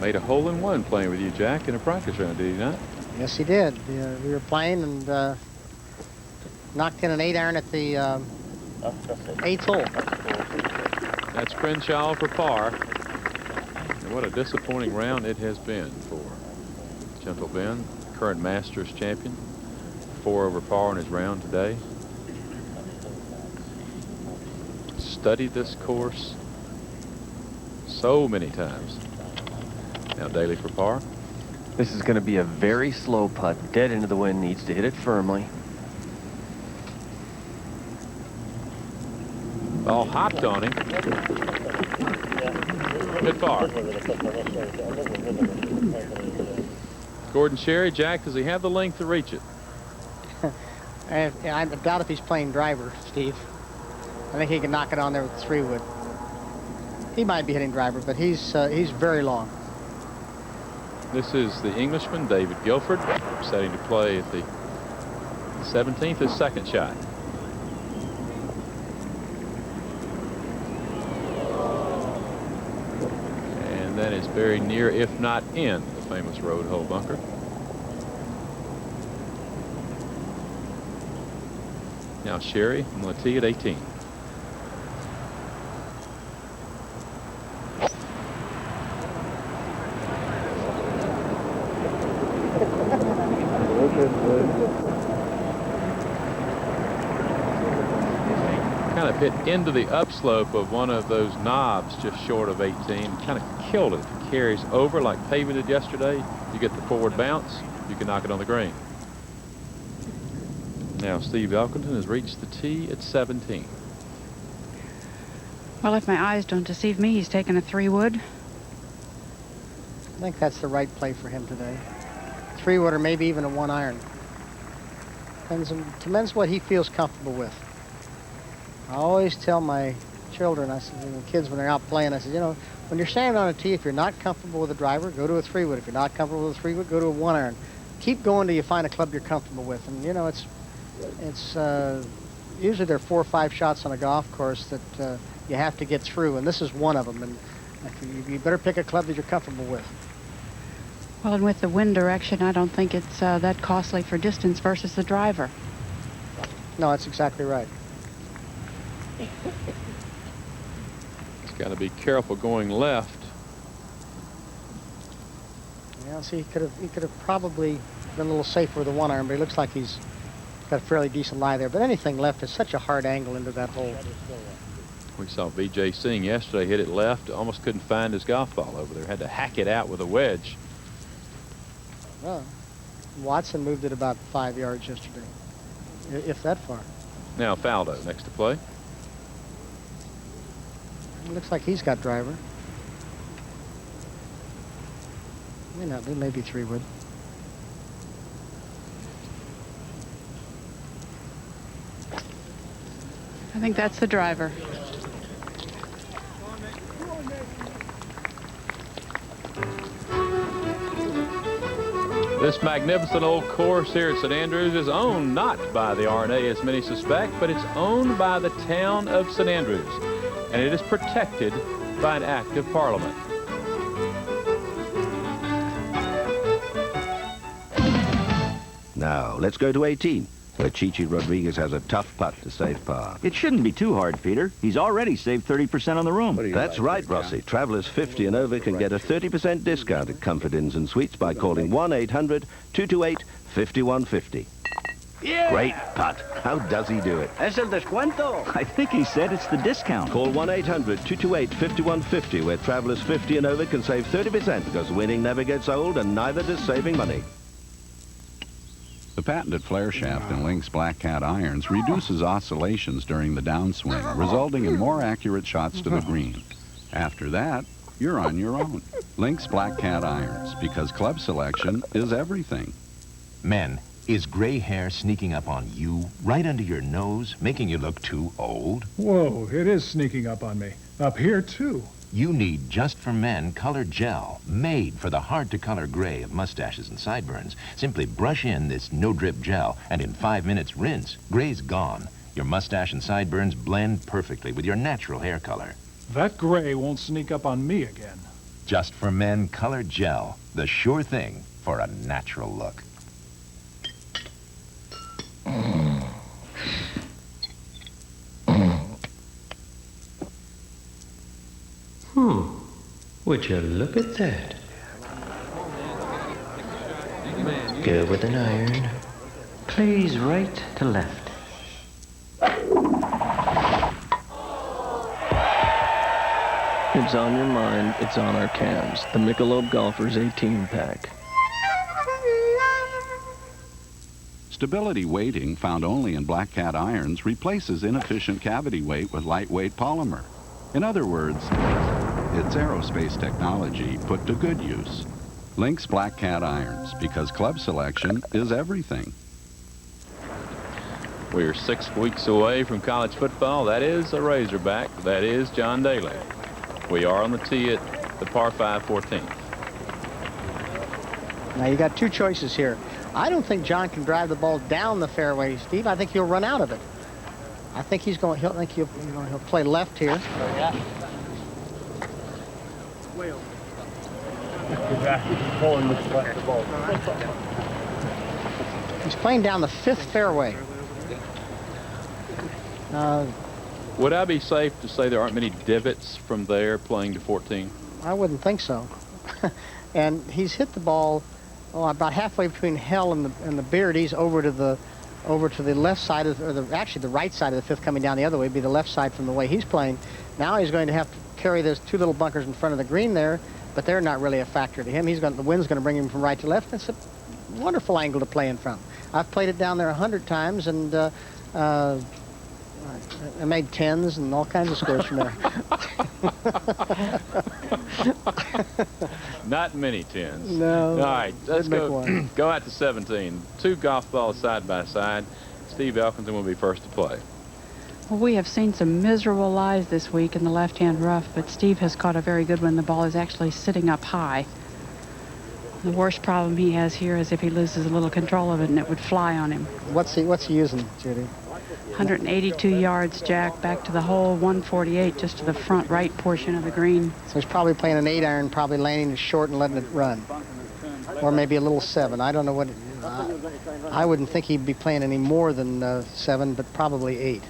Made a hole-in-one playing with you, Jack, in a practice round, did he not? Yes, he did. We were playing and knocked in an 8-iron at the 8th hole. That's Crenshaw for par. And what a disappointing round it has been for Gentle Ben, current Masters champion. 4 over par in his round today. Studied this course so many times. Now Daly for par. This is going to be a very slow putt, dead into the wind, needs to hit it firmly. Ball hopped on him. Good par. Gordon Sherry, Jack, does he have the length to reach it? I doubt if he's playing driver, Steve. I think he can knock it on there with the 3-wood. He might be hitting driver, but he's very long. This is the Englishman, David Guilford, setting to play at the 17th, his second shot. and then is very near, if not in, the famous road hole bunker. Now Sherry on the tee at 18. Kind of hit into the upslope of one of those knobs just short of 18. Kind of killed it. It carries over like Pavey did yesterday. You get the forward bounce, you can knock it on the green. Now Steve Elkington has reached the tee at 17. Well, if my eyes don't deceive me, he's taking a 3-wood. I think that's the right play for him today. 3-wood or maybe even a 1-iron. Depends what he feels comfortable with. I always tell my children, I said, the kids when they're out playing, I said, you know, when you're standing on a tee, if you're not comfortable with a driver, go to a 3-wood. If you're not comfortable with a 3-wood, go to a 1-iron. Keep going till you find a club you're comfortable with. And you know, it's usually there are 4 or 5 shots on a golf course that you have to get through, and this is one of them. And you better pick a club that you're comfortable with. Well, and with the wind direction, I don't think it's that costly for distance versus the driver. No, that's exactly right. He's got to be careful going left. Yeah, see, he could have probably been a little safer with a 1-iron, but he looks like he's got a fairly decent lie there. But anything left is such a hard angle into that hole. We saw Vijay Singh yesterday hit it left. Almost couldn't find his golf ball over there. Had to hack it out with a wedge. Well, Watson moved it about 5 yards yesterday, if that far. Now Faldo next to play. It looks like he's got driver. May not be, maybe 3-wood. I think that's the driver. This magnificent old course here at St. Andrews is owned not by the R&A, as many suspect, but it's owned by the town of St. Andrews, and it is protected by an act of Parliament. Now, let's go to 18, where Chichi Rodriguez has a tough putt to save par. It shouldn't be too hard, Peter. He's already saved 30% on the room. That's right, Rossi. Travelers 50 and over can get a 30% discount at Comfort Inns and Suites by calling 1-800-228-5150. Yeah! Great putt. How does he do it? Es el descuento. I think he said it's the discount. Call 1-800-228-5150, where travelers 50 and over can save 30% because winning never gets old and neither does saving money. The patented flare shaft in Link's Black Cat irons reduces oscillations during the downswing, resulting in more accurate shots to the green. After that, you're on your own. Link's Black Cat irons, because club selection is everything. Men, is gray hair sneaking up on you, right under your nose, making you look too old? Whoa, it is sneaking up on me. Up here, too. You need Just for Men Color Gel, made for the hard-to-color gray of mustaches and sideburns. Simply brush in this no-drip gel, and in 5 minutes, rinse. Gray's gone. Your mustache and sideburns blend perfectly with your natural hair color. That gray won't sneak up on me again. Just for Men Color Gel, the sure thing for a natural look. Would you look at that? Go with an iron. Plays right to left. It's on your mind, it's on our cams. The Michelob Golfers 18-pack. Stability weighting, found only in Black Cat irons, replaces inefficient cavity weight with lightweight polymer. In other words, it's aerospace technology put to good use. Link's Black Cat irons, because club selection is everything. We are 6 weeks away from college football. That is a Razorback. That is John Daly. We are on the tee at the par 5 14th. Now you got 2 choices here. I don't think John can drive the ball down the fairway, Steve. I think he'll run out of it. I think he'll play left here. He's playing down the 5th fairway. Would I be safe to say there aren't many divots from there playing to 14? I wouldn't think so. And he's hit the ball about halfway between hell and the Beardies over to the left side of, actually the right side of the 5th, coming down the other way, would be the left side from the way he's playing. Now he's going to have to carry those 2 little bunkers in front of the green there, but they're not really a factor to him. The wind's going to bring him from right to left. It's a wonderful angle to play in from. I've played it down there 100 times, and I made 10s and all kinds of scores from there. Not many 10s. No. All right, let's go out to 17. 2 golf balls side by side. Steve Elkington will be first to play. Well, we have seen some miserable lies this week in the left-hand rough, but Steve has caught a very good one. The ball is actually sitting up high. The worst problem he has here is if he loses a little control of it and it would fly on him. What's he using, Judy? 182 yards, Jack, back to the hole, 148 just to the front right portion of the green. So he's probably playing an 8-iron, probably landing it short and letting it run. Or maybe a little 7. I don't know what. I wouldn't think he'd be playing any more than 7, but probably 8.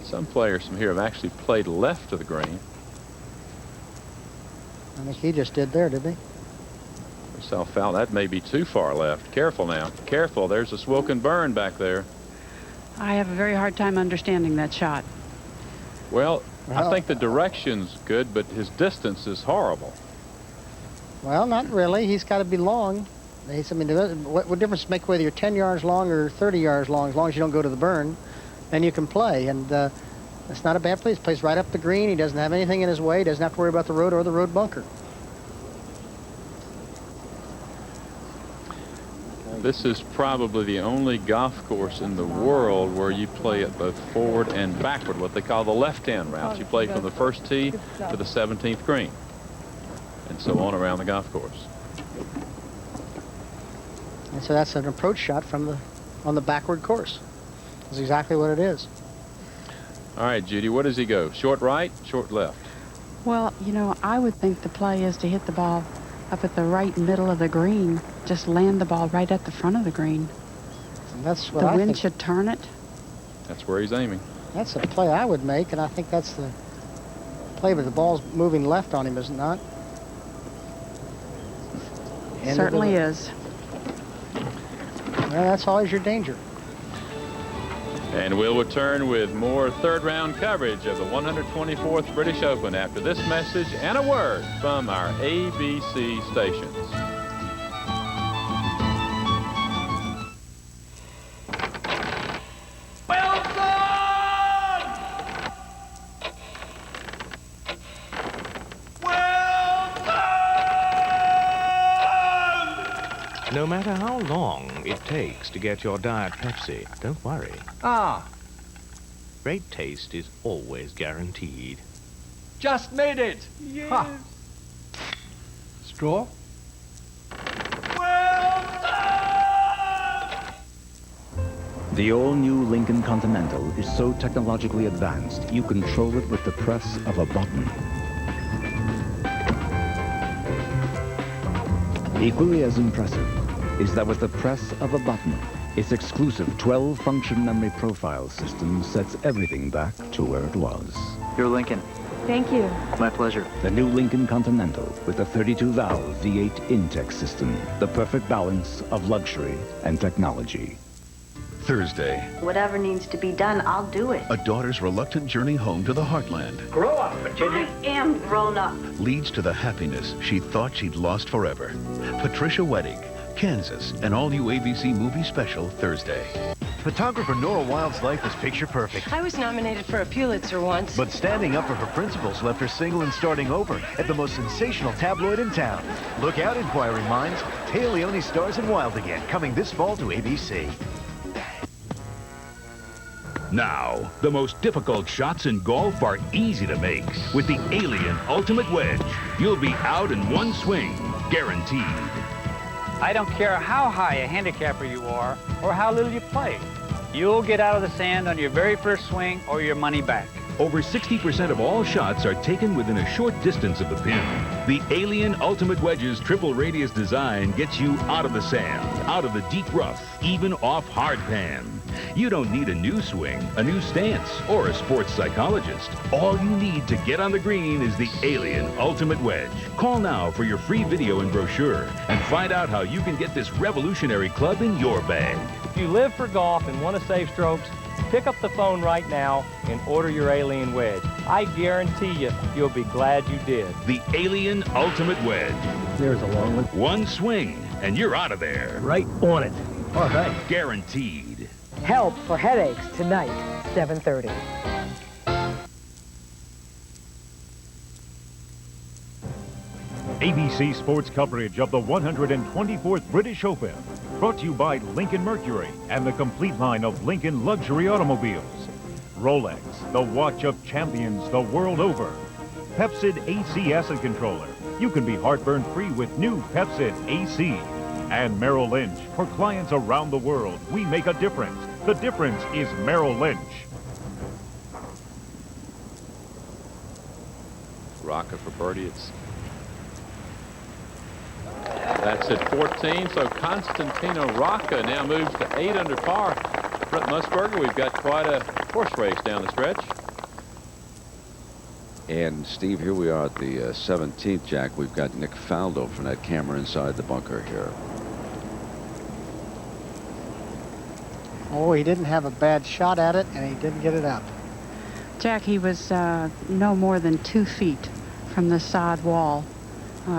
Some players from here have actually played left of the green. I think he just did there, didn't he? Yourself foul. That may be too far left. Careful now. Careful. There's a smoke and burn back there. I have a very hard time understanding that shot. Well, I think the direction's good, but his distance is horrible. Well, not really. He's got to be long. I mean, what difference does it make whether you're 10 yards long or 30 yards long? As long as you don't go to the burn, then you can play. And it's not a bad place. He plays right up the green. He doesn't have anything in his way. He doesn't have to worry about the road or the road bunker. This is probably the only golf course in the world where you play it both forward and backward, what they call the left-hand route. You play from the first tee to the 17th green, and so on around the golf course. And so that's an approach shot on the backward course. That's exactly what it is. All right, Judy, what does he go? Short right, short left? Well, you know, I would think the play is to hit the ball up at the right middle of the green. Just land the ball right at the front of the green. And that's what the I wind think. Should turn it. That's where he's aiming. That's a play I would make, and I think that's the play, but the ball's moving left on him, is it not? Certainly is. Well, that's always your danger. And we'll return with more third-round coverage of the 124th British Open after this message and a word from our ABC stations. No matter how long it takes to get your Diet Pepsi, don't worry. Great taste is always guaranteed. Just made it! Yes. Ha. Straw? The all-new Lincoln Continental is so technologically advanced, you control it with the press of a button. Equally as impressive is that with the press of a button, its exclusive 12-function memory profile system sets everything back to where it was. Your Lincoln. Thank you. My pleasure. The new Lincoln Continental with the 32-valve V8 Intex system, the perfect balance of luxury and technology. Thursday, Whatever needs to be done, I'll do it. a daughter's reluctant journey home to the heartland Grow up, Virginia. I am grown up. leads to the happiness she thought she'd lost forever. Patricia Wedding, Kansas, an all-new ABC movie special Thursday. Photographer Nora Wild's life is picture perfect. I was nominated for a Pulitzer once. But standing up for her principles left her single and starting over at the most sensational tabloid in town. Look out, inquiring minds. Taya Leone stars in Wild again, coming this fall to ABC. Now, the most difficult shots in golf are easy to make with the Alien Ultimate Wedge. You'll be out in one swing, guaranteed. I don't care how high a handicapper you are or how little you play. You'll get out of the sand on your very first swing or your money back. over 60% of all shots are taken within a short distance of the pin. The Alien Ultimate Wedge's triple radius design gets you out of the sand, out of the deep rough, even off hard pan. You don't need a new swing, a new stance, or a sports psychologist. All you need to get on the green is the Alien Ultimate Wedge. Call now for your free video and brochure and find out how you can get this revolutionary club in your bag. If you live for golf and want to save strokes, pick up the phone right now and order your Alien Wedge. I guarantee you, you'll be glad you did. The Alien Ultimate Wedge. There's a long one. One swing, and you're out of there. Right on it. All right. Guaranteed. Help for headaches tonight, 7:30. ABC Sports coverage of the 124th British Open. Brought to you by Lincoln Mercury and the complete line of Lincoln luxury automobiles. Rolex, the watch of champions the world over. Pepsid AC Acid Controller. You can be heartburn-free with new Pepsid AC. And Merrill Lynch. For clients around the world, we make a difference. The difference is Merrill Lynch. Rocca for birdie. That's at 14, so Constantino Rocca now moves to 8 under par. Brett Musburger, we've got quite a horse race down the stretch. And Steve, here we are at the 17th, Jack. We've got Nick Faldo from that camera inside the bunker here. Oh, he didn't have a bad shot at it, and he didn't get it out. Jack, he was no more than 2 feet from the sod wall.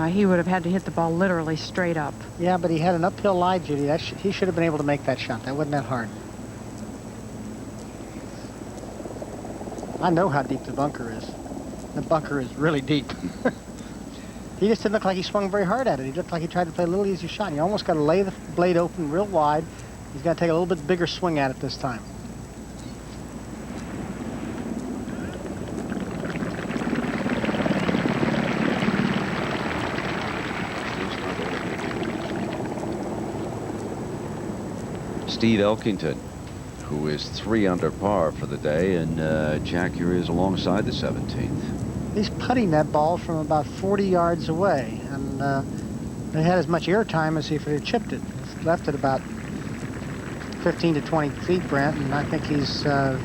He would have had to hit the ball literally straight up. Yeah, but he had an uphill lie, Judy. He should have been able to make that shot. That wasn't that hard. I know how deep the bunker is. The bunker is really deep. He just didn't look like he swung very hard at it. He looked like he tried to play a little easier shot. You almost got to lay the blade open real wide. He's got to take a little bit bigger swing at it this time. Steve Elkington, who is 3 under par for the day, and Jack here is alongside the 17th. He's putting that ball from about 40 yards away, and it had as much air time as if he had chipped it. It's left it about 15 to 20 feet, Brent, and I think he's, I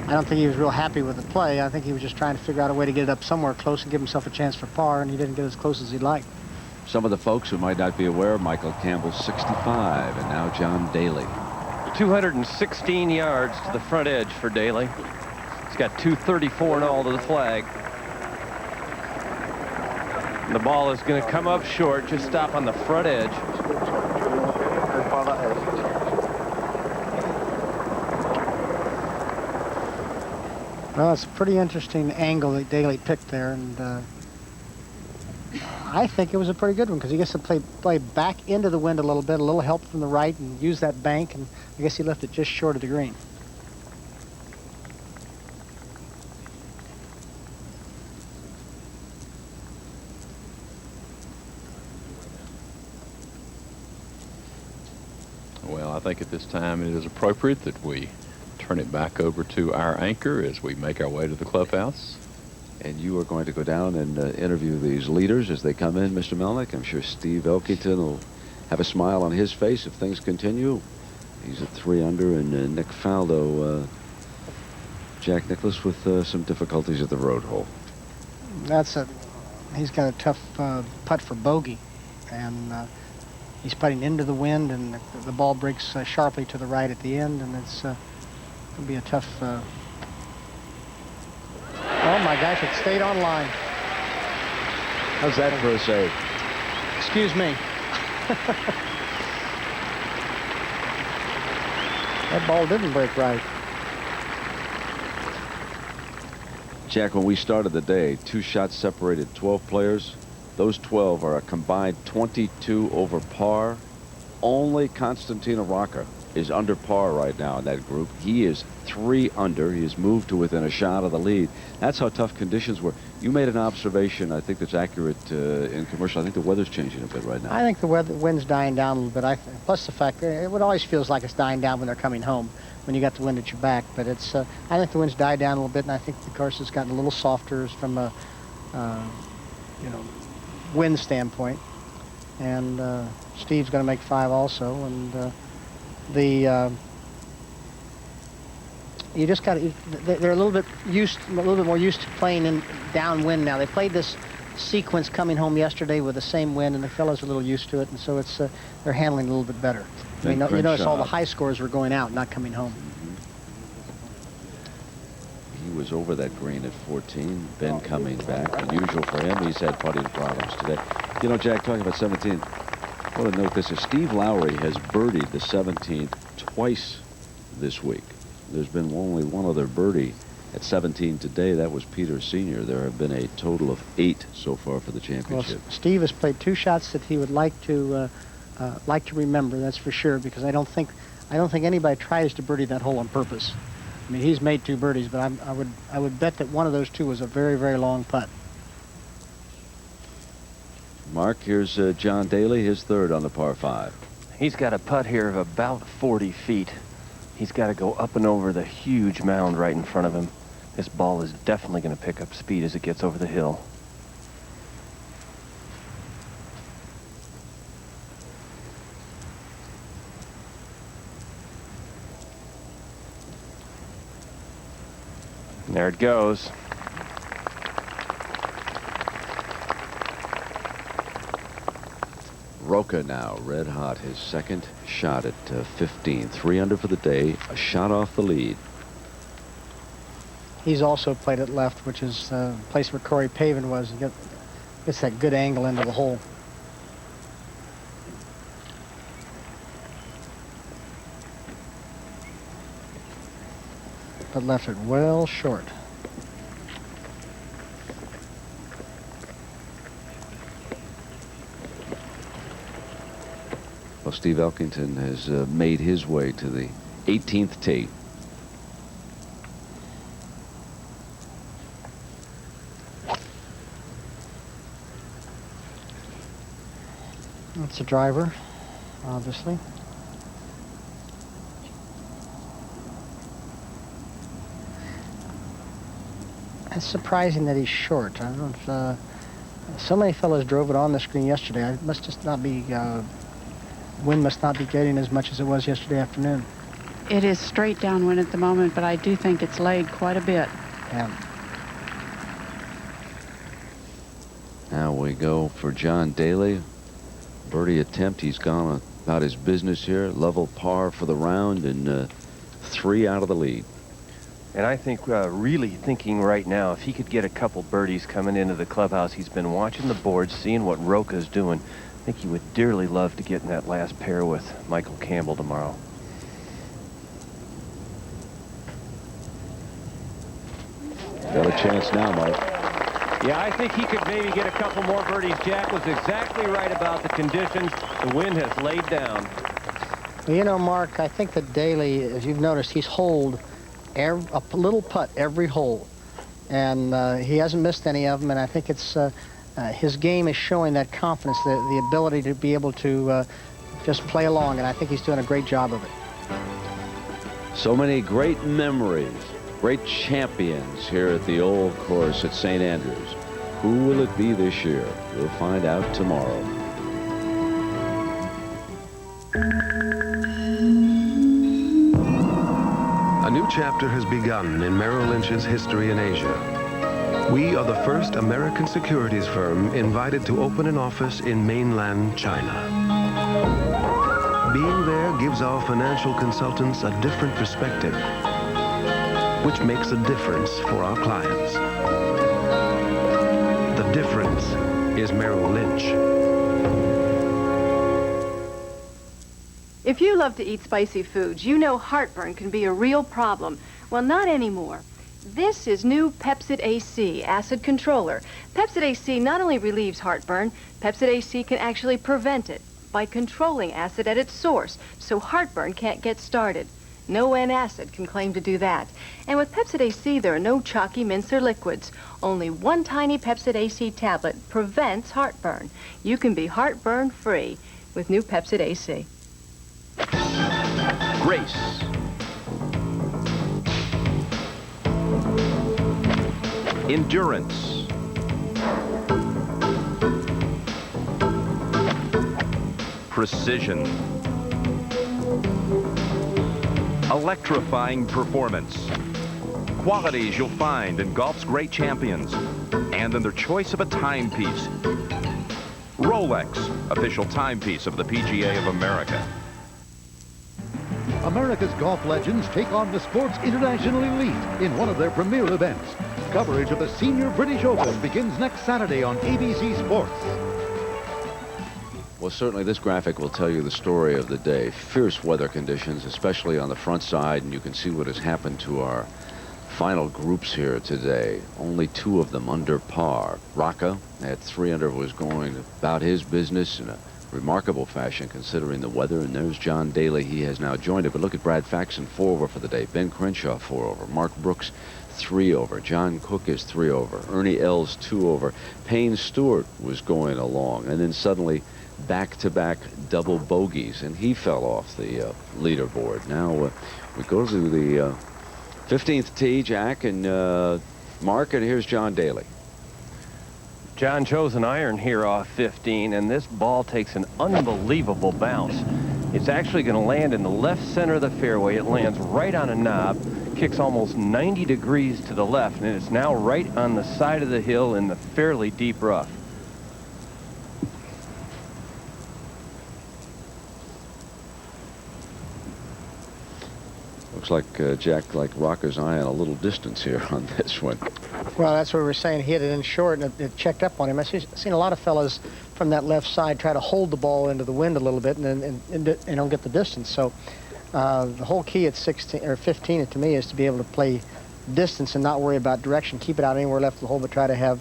don't think he was real happy with the play. I think he was just trying to figure out a way to get it up somewhere close and give himself a chance for par, and he didn't get as close as he'd like. Some of the folks who might not be aware, Michael Campbell, 65, and now John Daly. 216 yards to the front edge for Daly. He's got 234 in all to the flag. And the ball is going to come up short, just stop on the front edge. Well, it's a pretty interesting angle that Daly picked there, and I think it was a pretty good one because he gets to play back into the wind a little help from the right and use that bank, and I guess he left it just short of the green. Well, I think at this time it is appropriate that we turn it back over to our anchor as we make our way to the clubhouse. And you are going to go down and interview these leaders as they come in, Mr. Melnick. I'm sure Steve Elkington will have a smile on his face if things continue. He's at 3 under, and Nick Faldo, Jack Nicklaus with some difficulties at the road hole. He's got a tough putt for bogey, and he's putting into the wind, and the ball breaks sharply to the right at the end, and it's going to be a tough... Oh my gosh, it stayed on line. How's that for a save? Excuse me. That ball didn't break right. Jack, when we started the day, 2 shots separated 12 players. Those 12 are a combined 22 over par. Only Constantino Rocca is under par right now in that group. He is 3 under. He has moved to within a shot of the lead. That's how tough conditions were. You made an observation, I think that's accurate in commercial. I think the weather's changing a bit right now. I think the wind's dying down a little bit. Plus the fact that it always feels like it's dying down when they're coming home, when you got the wind at your back. But it's, I think the wind's died down a little bit, and I think the course has gotten a little softer from a, you know, wind standpoint. And Steve's going to make 5 also, and you just got to. They're a little bit more used to playing in downwind now. They played this sequence coming home yesterday with the same wind, and the fellows are a little used to it, and so it's they're handling it a little bit better. You notice all the high scores were going out, not coming home. He was over that green at 14. Ben coming back. Unusual for him. He's had putting problems today. You know, Jack, talking about 17, I want to note this. Steve Lowry has birdied the 17th twice this week. There's been only one other birdie at 17 today. That was Peter Sr. There have been a total of 8 so far for the championship. Well, Steve has played 2 shots that he would like to remember. That's for sure, because I don't think anybody tries to birdie that hole on purpose. I mean, he's made 2 birdies, but I would bet that one of those 2 was a very, very long putt. Mark, here's John Daly, his 3rd on the par 5. He's got a putt here of about 40 feet. He's got to go up and over the huge mound right in front of him. This ball is definitely going to pick up speed as it gets over the hill. And there it goes. Roca now red hot, his 2nd shot at 15. 3 under for the day, a shot off the lead. He's also played at left, which is the place where Corey Pavin was. He gets that good angle into the hole. But left it well short. Well, Steve Elkington has made his way to the 18th tee. That's a driver, obviously. It's surprising that he's short. I don't know if so many fellows drove it on the screen yesterday. It must just not be. Wind must not be getting as much as it was yesterday afternoon. It is straight downwind at the moment, but I do think it's laid quite a bit. Yeah. Now we go for John Daly. Birdie attempt. He's gone about his business here. Level par for the round, and 3 out of the lead. And I think really thinking right now, if he could get a couple birdies coming into the clubhouse, he's been watching the boards, seeing what Roca's doing. I think he would dearly love to get in that last pair with Michael Campbell tomorrow. Got a chance now, Mike. Yeah, I think he could maybe get a couple more birdies. Jack was exactly right about the conditions. The wind has laid down. Well, you know, Mark, I think that Daly, as you've noticed, he's holed a little putt every hole. And he hasn't missed any of them, and I think it's... his game is showing that confidence, the ability to be able to just play along, and I think he's doing a great job of it. So many great memories, great champions here at the old course at St. Andrews. Who will it be this year? We'll find out tomorrow. A new chapter has begun in Merrill Lynch's history in Asia. We are the first American securities firm invited to open an office in mainland China. Being there gives our financial consultants a different perspective, which makes a difference for our clients. The difference is Merrill Lynch. If you love to eat spicy foods, you know heartburn can be a real problem. Well, not anymore. This is new Pepsid AC, acid controller. Pepsid AC not only relieves heartburn, Pepsid AC can actually prevent it. by controlling acid at its source, so heartburn can't get started. No antacid can claim to do that. And with Pepsid AC, there are no chalky mints or liquids. Only one tiny Pepsid AC tablet prevents heartburn. You can be heartburn-free with new Pepsid AC. Grace. Endurance. Precision. Electrifying performance. Qualities you'll find in golf's great champions and in their choice of a timepiece. Rolex, official timepiece of the PGA of America. America's golf legends take on the sport's international elite in one of their premier events. Coverage of the Senior British Open begins next Saturday on ABC Sports. Well, certainly this graphic will tell you the story of the day. Fierce weather conditions, especially on the front side, and you can see what has happened to our final groups here today. Only 2 of them under par. Rocca at 3 under was going about his business in a remarkable fashion considering the weather, and there's John Daly. He has now joined it, but look at Brad Faxon, 4 over for the day. Ben Crenshaw, 4 over. Mark Brooks, 3 over. John Cook is 3 over. Ernie Els, 2 over. Payne Stewart was going along, and then suddenly back-to-back double bogeys, and he fell off the leaderboard. Now we go to the 15th tee, Jack and Mark, and here's John Daly. John chose an iron here off 15, and this ball takes an unbelievable bounce. It's actually going to land in the left center of the fairway. It lands right on a knob, kicks almost 90 degrees to the left, and it's now right on the side of the hill in the fairly deep rough. Looks like, Jack, like Rocca's eye on a little distance here on this one. Well, that's what we were saying. He hit it in short, and it checked up on him. I've seen a lot of fellas from that left side try to hold the ball into the wind a little bit and don't get the distance. So the whole key at 16 or 15 to me is to be able to play distance and not worry about direction. Keep it out anywhere left of the hole, but try to have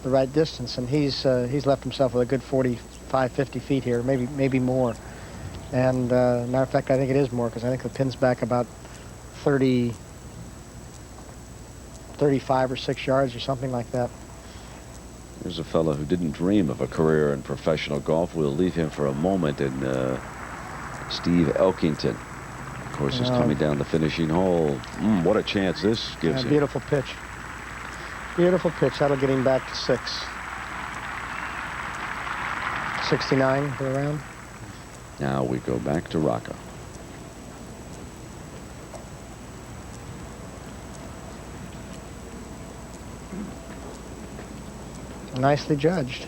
the right distance. And he's left himself with a good 45, 50 feet here, maybe more. And matter of fact, I think it is more because I think the pin's back about 35 or 6 yards or something like that. There's a fellow who didn't dream of a career in professional golf. We'll leave him for a moment. And Steve Elkington, of course, is coming down the finishing hole. What a chance this gives him. Beautiful pitch. Beautiful pitch. That'll get him back to 6. 69 for the round. Now we go back to Rocca. Nicely judged.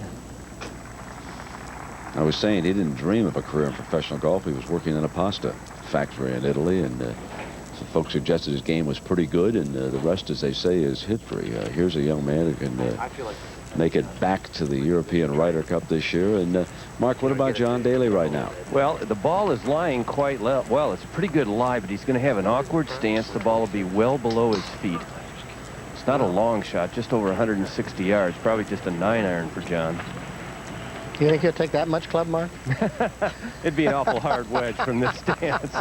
I was saying he didn't dream of a career in professional golf. He was working in a pasta factory in Italy, and some folks suggested his game was pretty good, and the rest, as they say, is history. Here's a young man who can make it back to the European Ryder Cup this year. And Mark, what about John Daly right now? Well, the ball is lying quite well. It's a pretty good lie, but he's going to have an awkward stance. The ball will be well below his feet. It's not a long shot, just over 160 yards. Probably just a 9-iron for John. You think he'll take that much club, Mark? It'd be an awful hard wedge from this stance.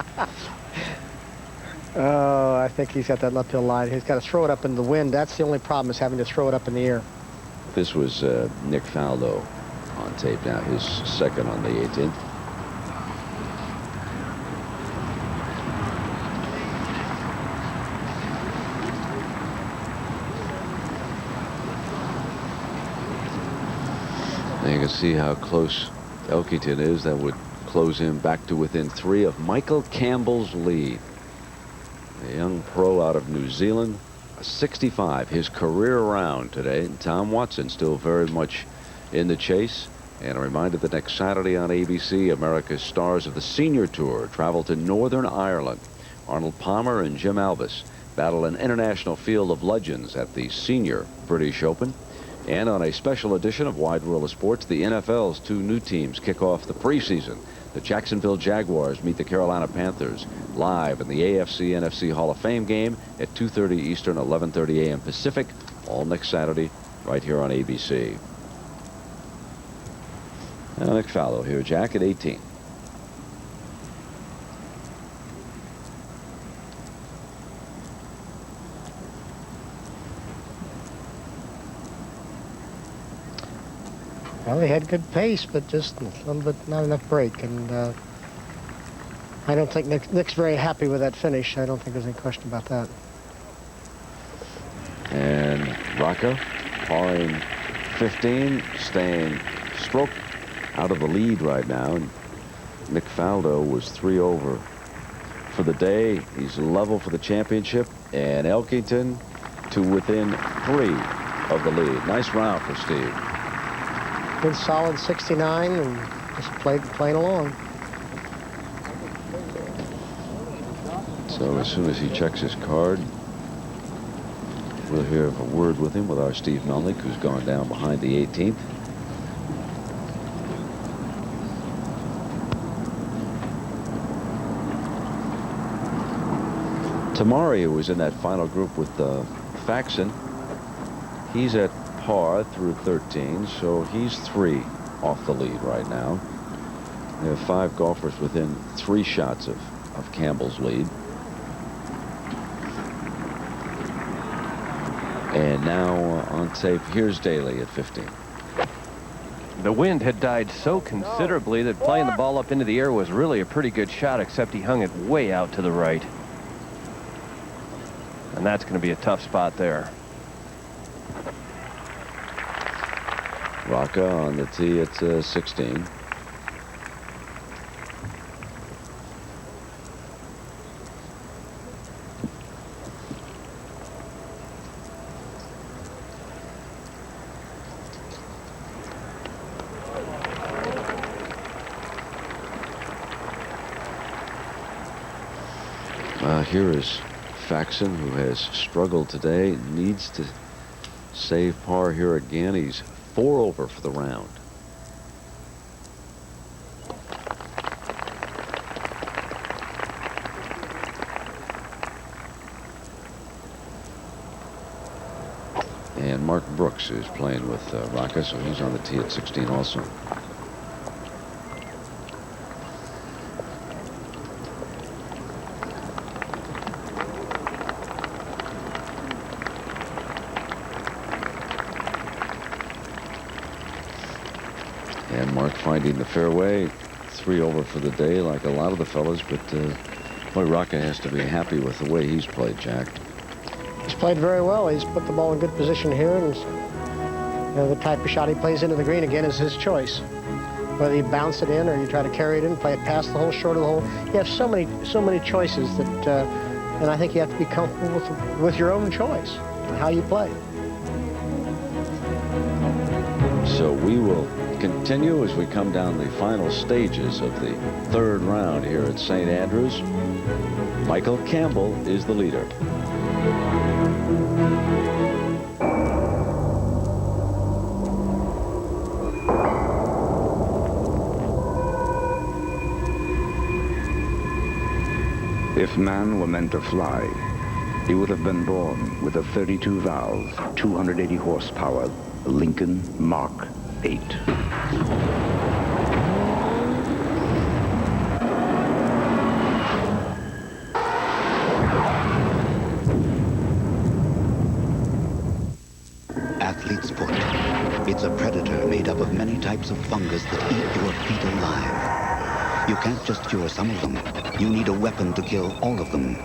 Oh, I think he's got that left hill line. He's got to throw it up in the wind. That's the only problem, is having to throw it up in the air. This was Nick Faldo on tape now, his second on the 18th. You can see how close Elkington is. That would close him back to within 3 of Michael Campbell's lead. A young pro out of New Zealand, a 65, his career round today. And Tom Watson still very much in the chase. And a reminder that next Saturday on ABC, America's stars of the Senior Tour travel to Northern Ireland. Arnold Palmer and Jim Alvis battle an international field of legends at the Senior British Open. And on a special edition of Wide World of Sports, the NFL's 2 new teams kick off the preseason. The Jacksonville Jaguars meet the Carolina Panthers live in the AFC-NFC Hall of Fame game at 2:30 Eastern, 11:30 a.m. Pacific, all next Saturday right here on ABC. Nick Fallow here, Jack, at 18. Well, they had good pace, but just a little bit, not enough break. And I don't think Nick's very happy with that finish. I don't think there's any question about that. And Rocca, parring 15, staying stroke out of the lead right now. And Nick Faldo was 3 over for the day. He's level for the championship. And Elkington to within 3 of the lead. Nice round for Steve. Good solid 69 and just playing along. So as soon as he checks his card, we'll hear a word with him with our Steve Melnick, who's gone down behind the 18th. Tamari, who was in that final group with Faxon, he's at par through 13, so he's 3 off the lead right now. We have 5 golfers within 3 shots of Campbell's lead. And now on tape, here's Daly at 15. The wind had died so considerably that playing the ball up into the air was really a pretty good shot, except he hung it way out to the right. And that's going to be a tough spot there. Rocca on the tee at 16. Here is Faxon, who has struggled today, needs to save par here again. He's 4 over for the round. And Mark Brooks is playing with Rocca, so he's on the tee at 16 also. And Mark finding the fairway, 3 over for the day, like a lot of the fellas, but boy, Rocca has to be happy with the way he's played, Jack. He's played very well. He's put the ball in good position here, and you know, the type of shot he plays into the green again is his choice. Whether you bounce it in or you try to carry it in, play it past the hole, short of the hole. You have so many choices that, and I think you have to be comfortable with your own choice and how you play. So we will continue as we come down the final stages of the 3rd round here at St. Andrews. Michael Campbell is the leader. If man were meant to fly, he would have been born with a 32-valve, 280 horsepower Lincoln Mark 8. Athlete's foot. It's a predator made up of many types of fungus that eat your feet alive. You can't just cure some of them. You need a weapon to kill all of them.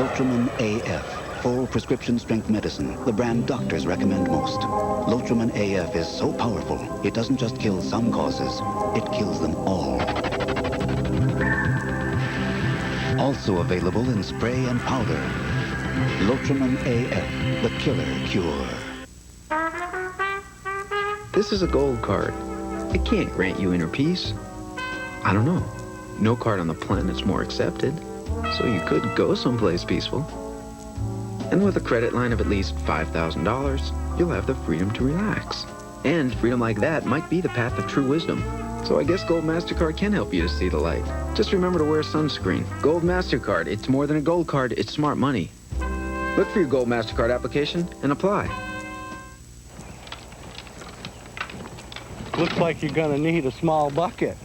Lotramin AF. Full prescription strength medicine, the brand doctors recommend most. Lotramin AF is so powerful, it doesn't just kill some causes, it kills them all. Also available in spray and powder. Lotramin AF, the killer cure. This is a gold card. It can't grant you inner peace. I don't know. No card on the planet's more accepted, so you could go someplace peaceful. And with a credit line of at least $5,000, you'll have the freedom to relax. And freedom like that might be the path of true wisdom. So I guess Gold MasterCard can help you to see the light. Just remember to wear sunscreen. Gold MasterCard, it's more than a gold card, it's smart money. Look for your Gold MasterCard application and apply. Looks like you're going to need a small bucket.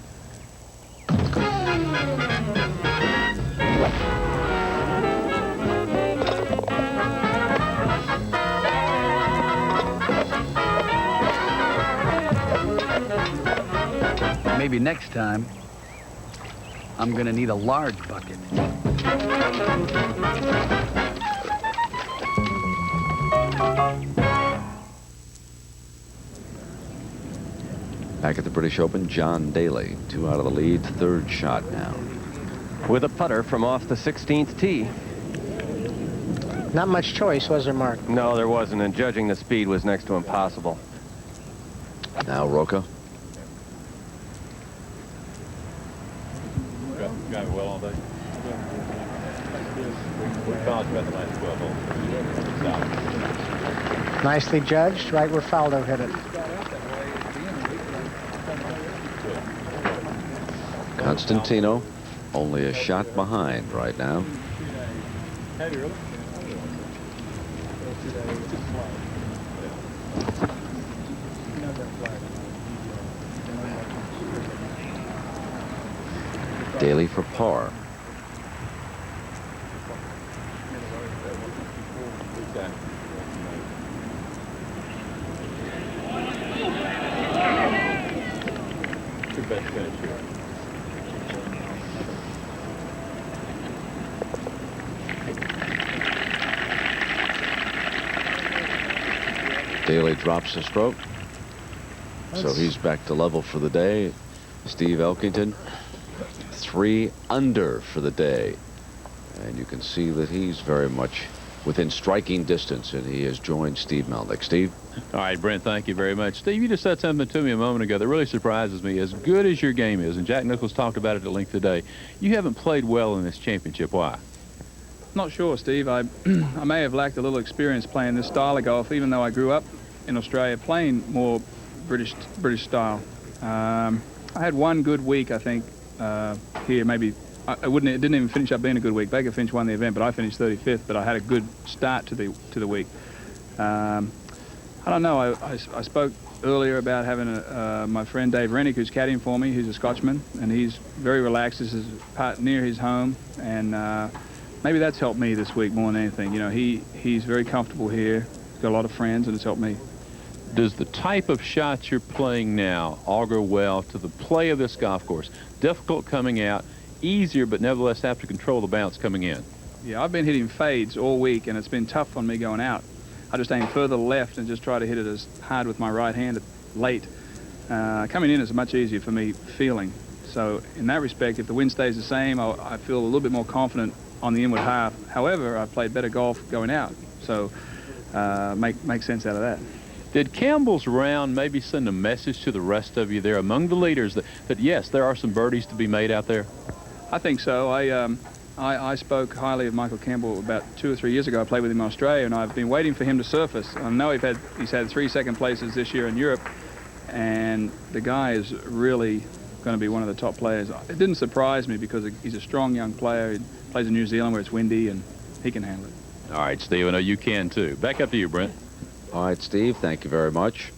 Maybe next time, I'm going to need a large bucket. Back at the British Open, John Daly, 2 out of the lead, 3rd shot now. With a putter from off the 16th tee. Not much choice, was there, Mark? No, there wasn't, and judging the speed was next to impossible. Now Roca. Got it well all day. We fouled about the last 12 holes. Nicely judged, right where Faldo hit it. Constantino, only a shot behind right now. Daly for par. Daly drops a stroke, so he's back to level for the day. Steve Elkington, 3 under for the day, and you can see that he's very much within striking distance, and he has joined Steve Melnick. Steve? All right, Brent, thank you very much. Steve, you just said something to me a moment ago that really surprises me. As good as your game is, and Jack Nicklaus talked about it at length today, you haven't played well in this championship. Why? Not sure, Steve. I may have lacked a little experience playing this style of golf, even though I grew up in Australia playing more British style. I had one good week, I think, here. Maybe it didn't even finish up being a good week. Baker Finch won the event, but I finished 35th. But I had a good start to the week. I don't know. I spoke earlier about having my friend Dave Rennick, who's caddying for me. He's a Scotsman, and he's very relaxed. This is near his home, and maybe that's helped me this week more than anything. You know, he's very comfortable here. He's got a lot of friends, and it's helped me. Does the type of shots you're playing now augur well to the play of this golf course? Difficult coming out, easier, but nevertheless have to control the bounce coming in. Yeah, I've been hitting fades all week, and it's been tough on me going out. I just aim further left and just try to hit it as hard with my right hand late. Coming in is much easier for me feeling. So in that respect, if the wind stays the same, I feel a little bit more confident on the inward half. However, I've played better golf going out, so make sense out of that. Did Campbell's round maybe send a message to the rest of you there among the leaders that yes, there are some birdies to be made out there? I think so. I spoke highly of Michael Campbell about 2 or 3 years ago. I played with him in Australia, and I've been waiting for him to surface. I know he's had 3 second places this year in Europe, and the guy is really going to be one of the top players. It didn't surprise me because he's a strong young player. He plays in New Zealand where it's windy, and he can handle it. All right, Steve, I know you can too. Back up to you, Brent. All right, Steve, thank you very much.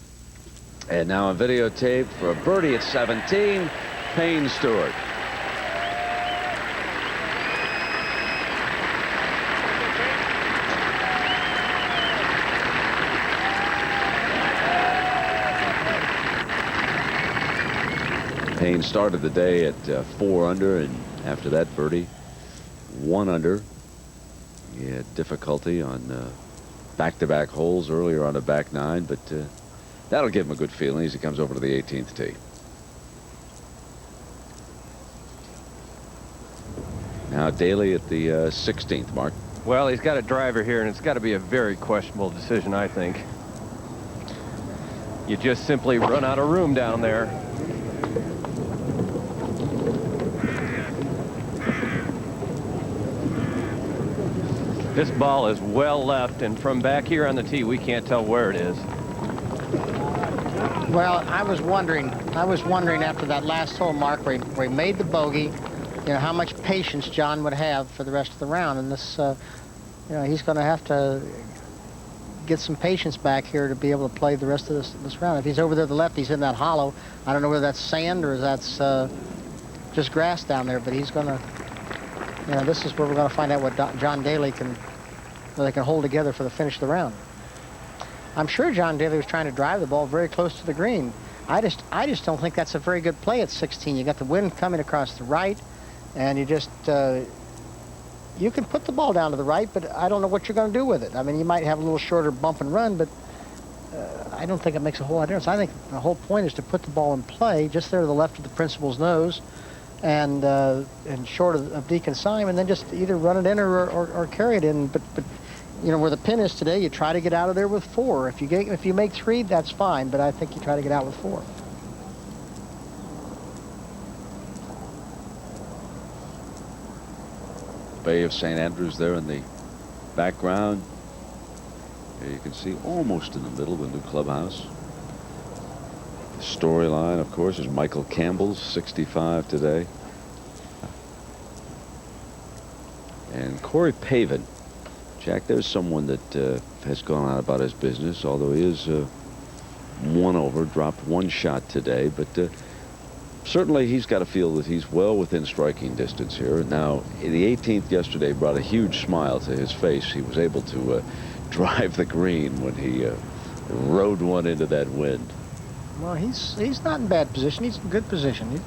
And now on videotape for a birdie at 17, Payne Stewart. Payne started the day at 4 under, and after that birdie, 1 under. He had difficulty on back-to-back holes earlier on a back 9, but that'll give him a good feeling as he comes over to the 18th tee. Now Daly at the 16th, Mark. Well, he's got a driver here, and it's got to be a very questionable decision, I think. You just simply run out of room down there. This ball is well left, and from back here on the tee, we can't tell where it is. Well, I was wondering after that last hole, Mark, where he made the bogey, you know, how much patience John would have for the rest of the round. And this, you know, he's going to have to get some patience back here to be able to play the rest of this round. If he's over there to the left, he's in that hollow. I don't know whether that's sand or that's just grass down there, but he's going to, you know, this is where we're going to find out what John Daly can hold together for the finish of the round. I'm sure John Daly was trying to drive the ball very close to the green. I just don't think that's a very good play at 16. You got the wind coming across the right, and you just, you can put the ball down to the right, but I don't know what you're going to do with it. I mean, you might have a little shorter bump and run, but I don't think it makes a whole lot of difference. I think the whole point is to put the ball in play just there to the left of the principal's nose and short of Deacon Syme, and then just either run it in or carry it in. But you know, where the pin is today, you try to get out of there with 4. If you make 3, that's fine, but I think you try to get out with 4. Bay of St. Andrews there in the background. Here you can see almost in the middle the new clubhouse. The storyline, of course, is Michael Campbell's 65 today. And Corey Pavin. Jack, there's someone that has gone out about his business, although he is 1 over, dropped 1 shot today, but certainly he's got to feel that he's well within striking distance here. Now, the 18th yesterday brought a huge smile to his face. He was able to drive the green when he rode one into that wind. Well, he's not in bad position. He's in good position. He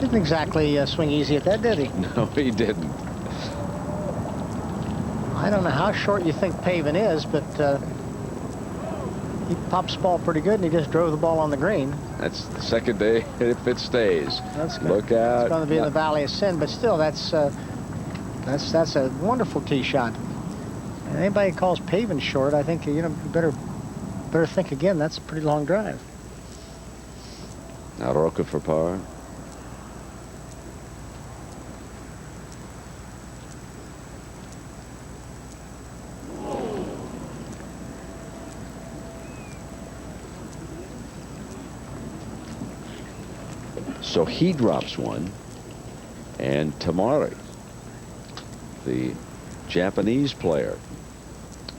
didn't exactly swing easy at that, did he? No, he didn't. I don't know how short you think Pavin is, but he pops the ball pretty good, and he just drove the ball on the green. That's the second day if it stays. That's good. Look out. It's going to be in the Valley of Sin, but still, that's a wonderful tee shot. And anybody who calls Pavin short, I think you better think again. That's a pretty long drive. Now Roca for par. So he drops 1, and Tamari, the Japanese player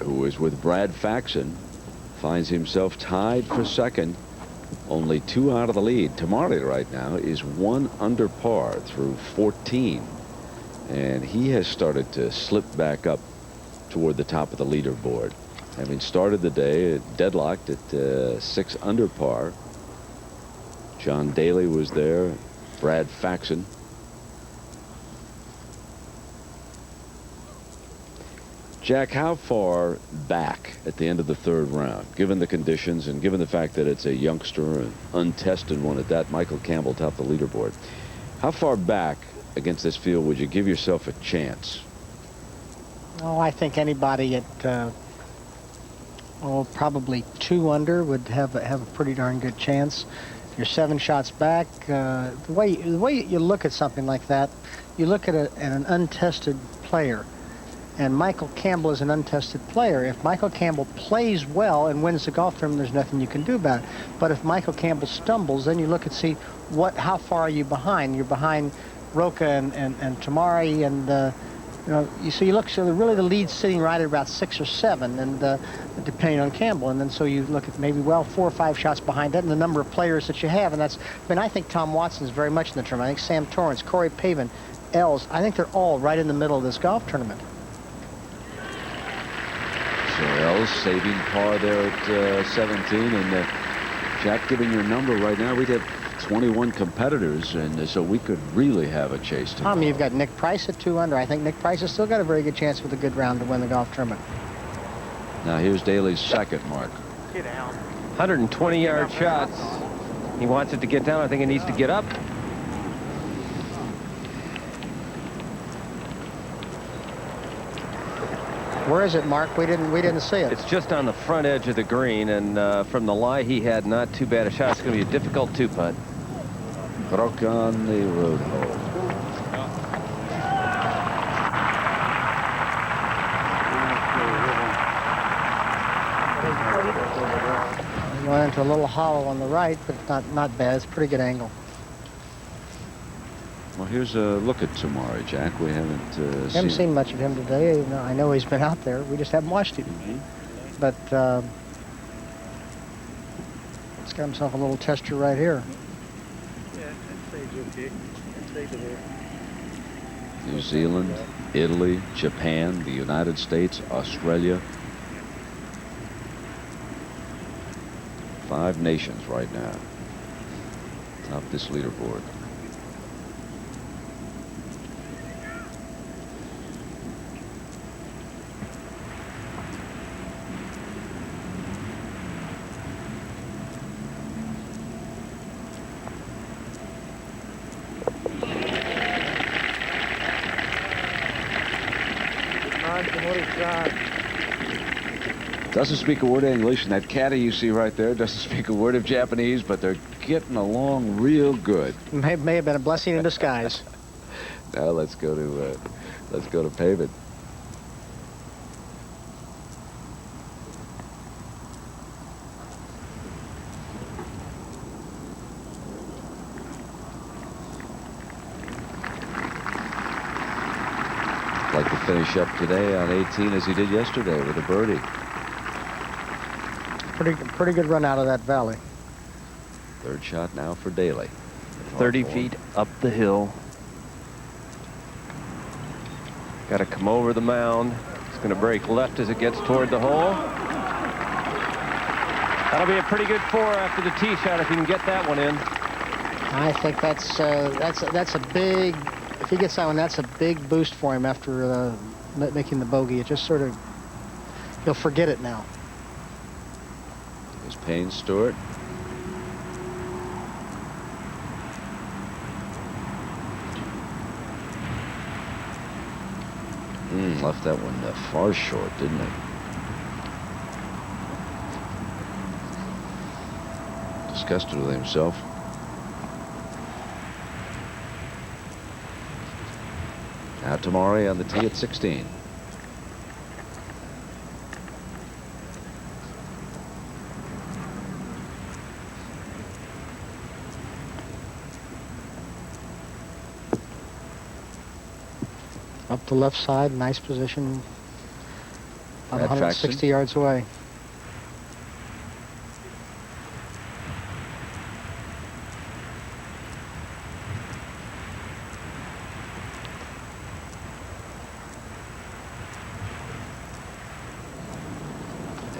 who is with Brad Faxon, finds himself tied for second, only 2 out of the lead. Tamari right now is 1 under par through 14, and he has started to slip back up toward the top of the leaderboard, having started the day deadlocked at 6 under par. John Daly was there, Brad Faxon. Jack, how far back at the end of the 3rd round, given the conditions and given the fact that it's a youngster, an untested one at that, Michael Campbell topped the leaderboard, how far back against this field would you give yourself a chance? Oh, I think anybody at probably 2 under would have a pretty darn good chance. You're 7 shots back. The way you look at something like that, you look at an untested player, and Michael Campbell is an untested player. If Michael Campbell plays well and wins the golf tournament, there's nothing you can do about it. But if Michael Campbell stumbles, then you look and see how far are you behind. You're behind Roca and Tamari, and so you look. So really, the lead's sitting right at about 6 or 7, and depending on Campbell, and then so you look at maybe 4 or 5 shots behind that, and the number of players that you have, and that's. I mean, I think Tom Watson's very much in the tournament. I think Sam Torrance, Corey Pavin, Els. I think they're all right in the middle of this golf tournament. So Els saving par there at 17, and Jack, given your number right now, we'd have 21 competitors, and so we could really have a chase tomorrow. Tom, you've got Nick Price at 2 under. I think Nick Price has still got a very good chance with a good round to win the golf tournament. Now here's Daly's second mark. Get down. 120-yard shots. He wants it to get down. I think it needs to get up. Where is it, Mark? We didn't see it. It's just on the front edge of the green, and from the lie he had, not too bad a shot. It's going to be a difficult 2-putt. Broke on the road hole. Went into a little hollow on the right, but not bad. It's a pretty good angle. Well, here's a look at Tamari, Jack. We haven't seen much of him today. I know he's been out there. We just haven't watched him. But he's got himself a little tester right here. Yeah, that stays okay. That stays there. New Zealand, Italy, Japan, the United States, Australia. 5 nations right now. Top this leaderboard. Doesn't speak a word of English, and that caddy you see right there doesn't speak a word of Japanese, but they're getting along real good. May have been a blessing in disguise. Now let's go to pavement. Like to finish up today on 18 as he did yesterday with a birdie. Pretty good run out of that valley. Third shot now for Daly. 30 feet up the hill. Got to come over the mound. It's going to break left as it gets toward the hole. That'll be a pretty good 4 after the tee shot if you can get that one in. I think that's a big. If he gets that one, that's a big boost for him after making the bogey. It just sort of, he'll forget it now. There's Payne Stewart. Left that one far short, didn't it? Disgusted with himself. Now Tamari on the tee at 16. Up the left side, nice position. About 160 Faxon. yards away.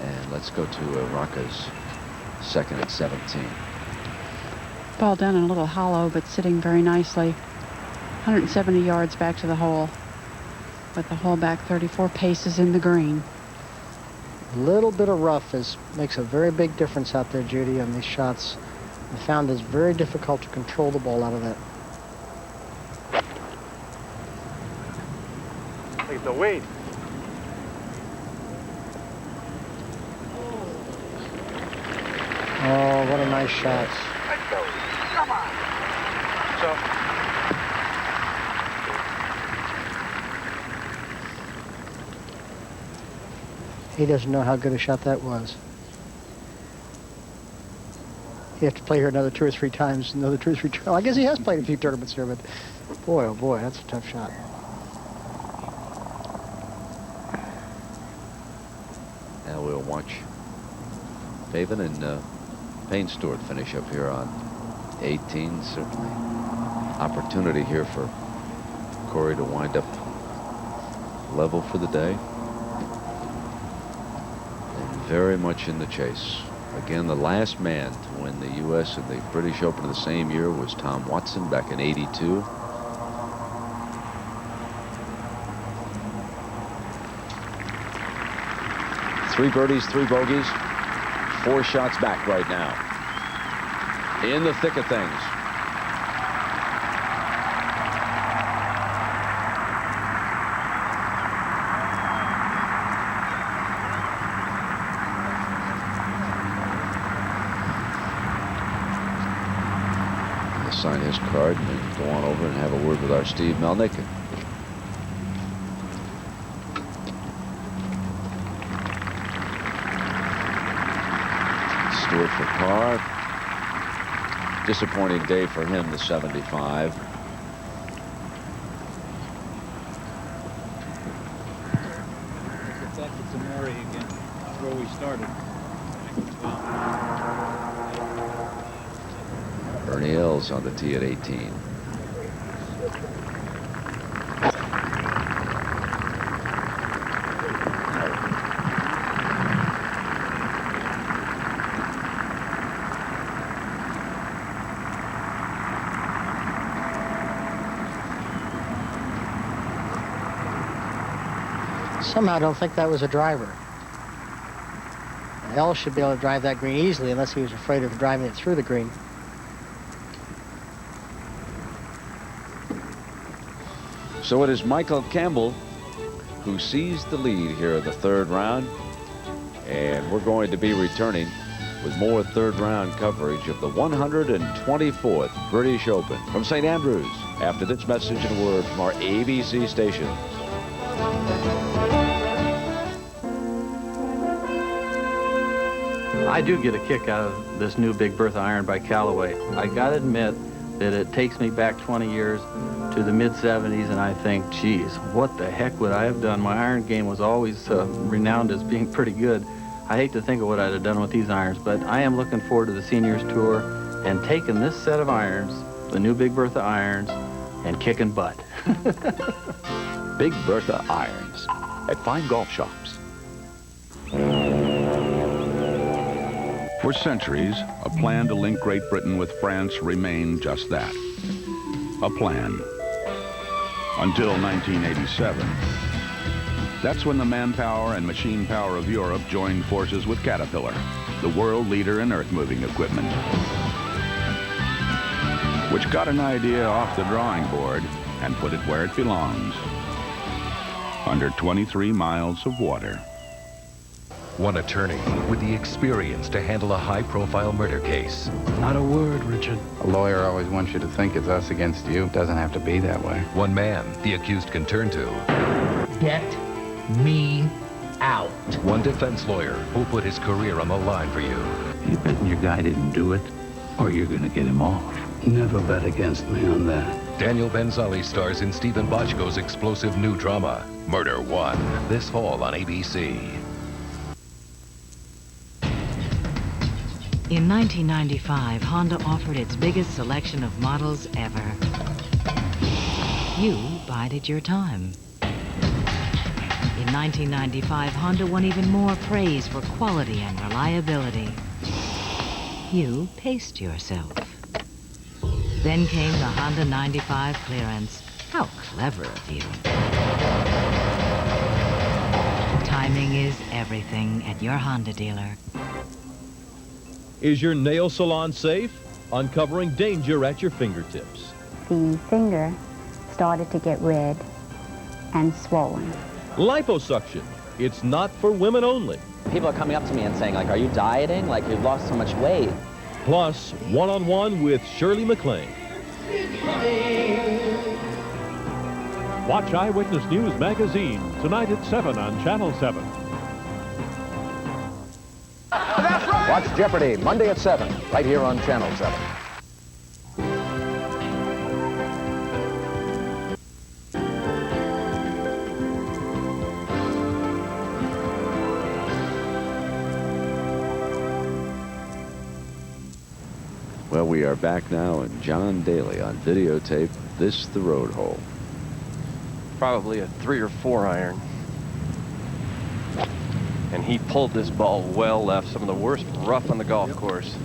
And let's go to Rocca's second at 17. Ball down in a little hollow, but sitting very nicely. 170 yards back to the hole, with the hole back 34 paces in the green. A little bit of rough makes a very big difference out there, Judy, on these shots. I found it's very difficult to control the ball out of that. Take the weight. Oh, what a nice shot. Come on. So. He doesn't know how good a shot that was. He has to play here another 2 or 3 times. Another 2 or 3 I guess he has played a few tournaments here, but boy, oh boy, that's a tough shot. Now we'll watch Pavin and Payne Stewart finish up here on 18. Certainly opportunity here for Corey to wind up level for the day. Very much in the chase. Again, the last man to win the U.S. and the British Open of the same year was Tom Watson back in '82. 3 birdies, 3 bogeys, 4 shots back right now. In the thick of things. Sign his card and then go on over and have a word with our Steve Melnick. Stewart for par. Disappointing day for him, the 75. we started. Bernie L's on the tee at 18. Somehow I don't think that was a driver. L should be able to drive that green easily unless he was afraid of driving it through the green. So it is Michael Campbell who sees the lead here in the third round. And we're going to be returning with more third round coverage of the 124th British Open from St. Andrews after this message and word from our ABC station. I do get a kick out of this new Big Bertha iron by Callaway. I gotta admit that it takes me back 20 years to the mid-70s, and I think, geez, what the heck would I have done? My iron game was always renowned as being pretty good. I hate to think of what I'd have done with these irons, but I am looking forward to the Seniors Tour and taking this set of irons, the new Big Bertha irons, and kicking butt. Big Bertha irons at fine golf shops. For centuries, a plan to link Great Britain with France remained just that. A plan. Until 1987. That's when the manpower and machine power of Europe joined forces with Caterpillar, the world leader in earth-moving equipment, which got an idea off the drawing board and put it where it belongs, under 23 miles of water. One attorney with the experience to handle a high-profile murder case. Not a word, Richard. A lawyer always wants you to think it's us against you. Doesn't have to be that way. One man the accused can turn to. Get me out. One defense lawyer who'll put his career on the line for you. You betting your guy didn't do it, or you're gonna get him off. Never bet against me on that. Daniel Benzali stars in Stephen Bochco's explosive new drama, Murder One, this fall on ABC. In 1995, Honda offered its biggest selection of models ever. You bided your time. In 1995, Honda won even more praise for quality and reliability. You paced yourself. Then came the Honda 95 clearance. How clever of you. Timing is everything at your Honda dealer. Is your nail salon safe? Uncovering danger at your fingertips. The finger started to get red and swollen. Liposuction. It's not for women only. People are coming up to me and saying, like, are you dieting? Like, you've lost so much weight. Plus, one-on-one with Shirley MacLaine. Watch Eyewitness News Magazine tonight at 7 on Channel 7. Watch Jeopardy Monday at 7, right here on Channel 7. Well, we are back now, and John Daly on videotape. This the road hole. Probably a 3 or 4 iron. And he pulled this ball well left, some of the worst rough on the golf course.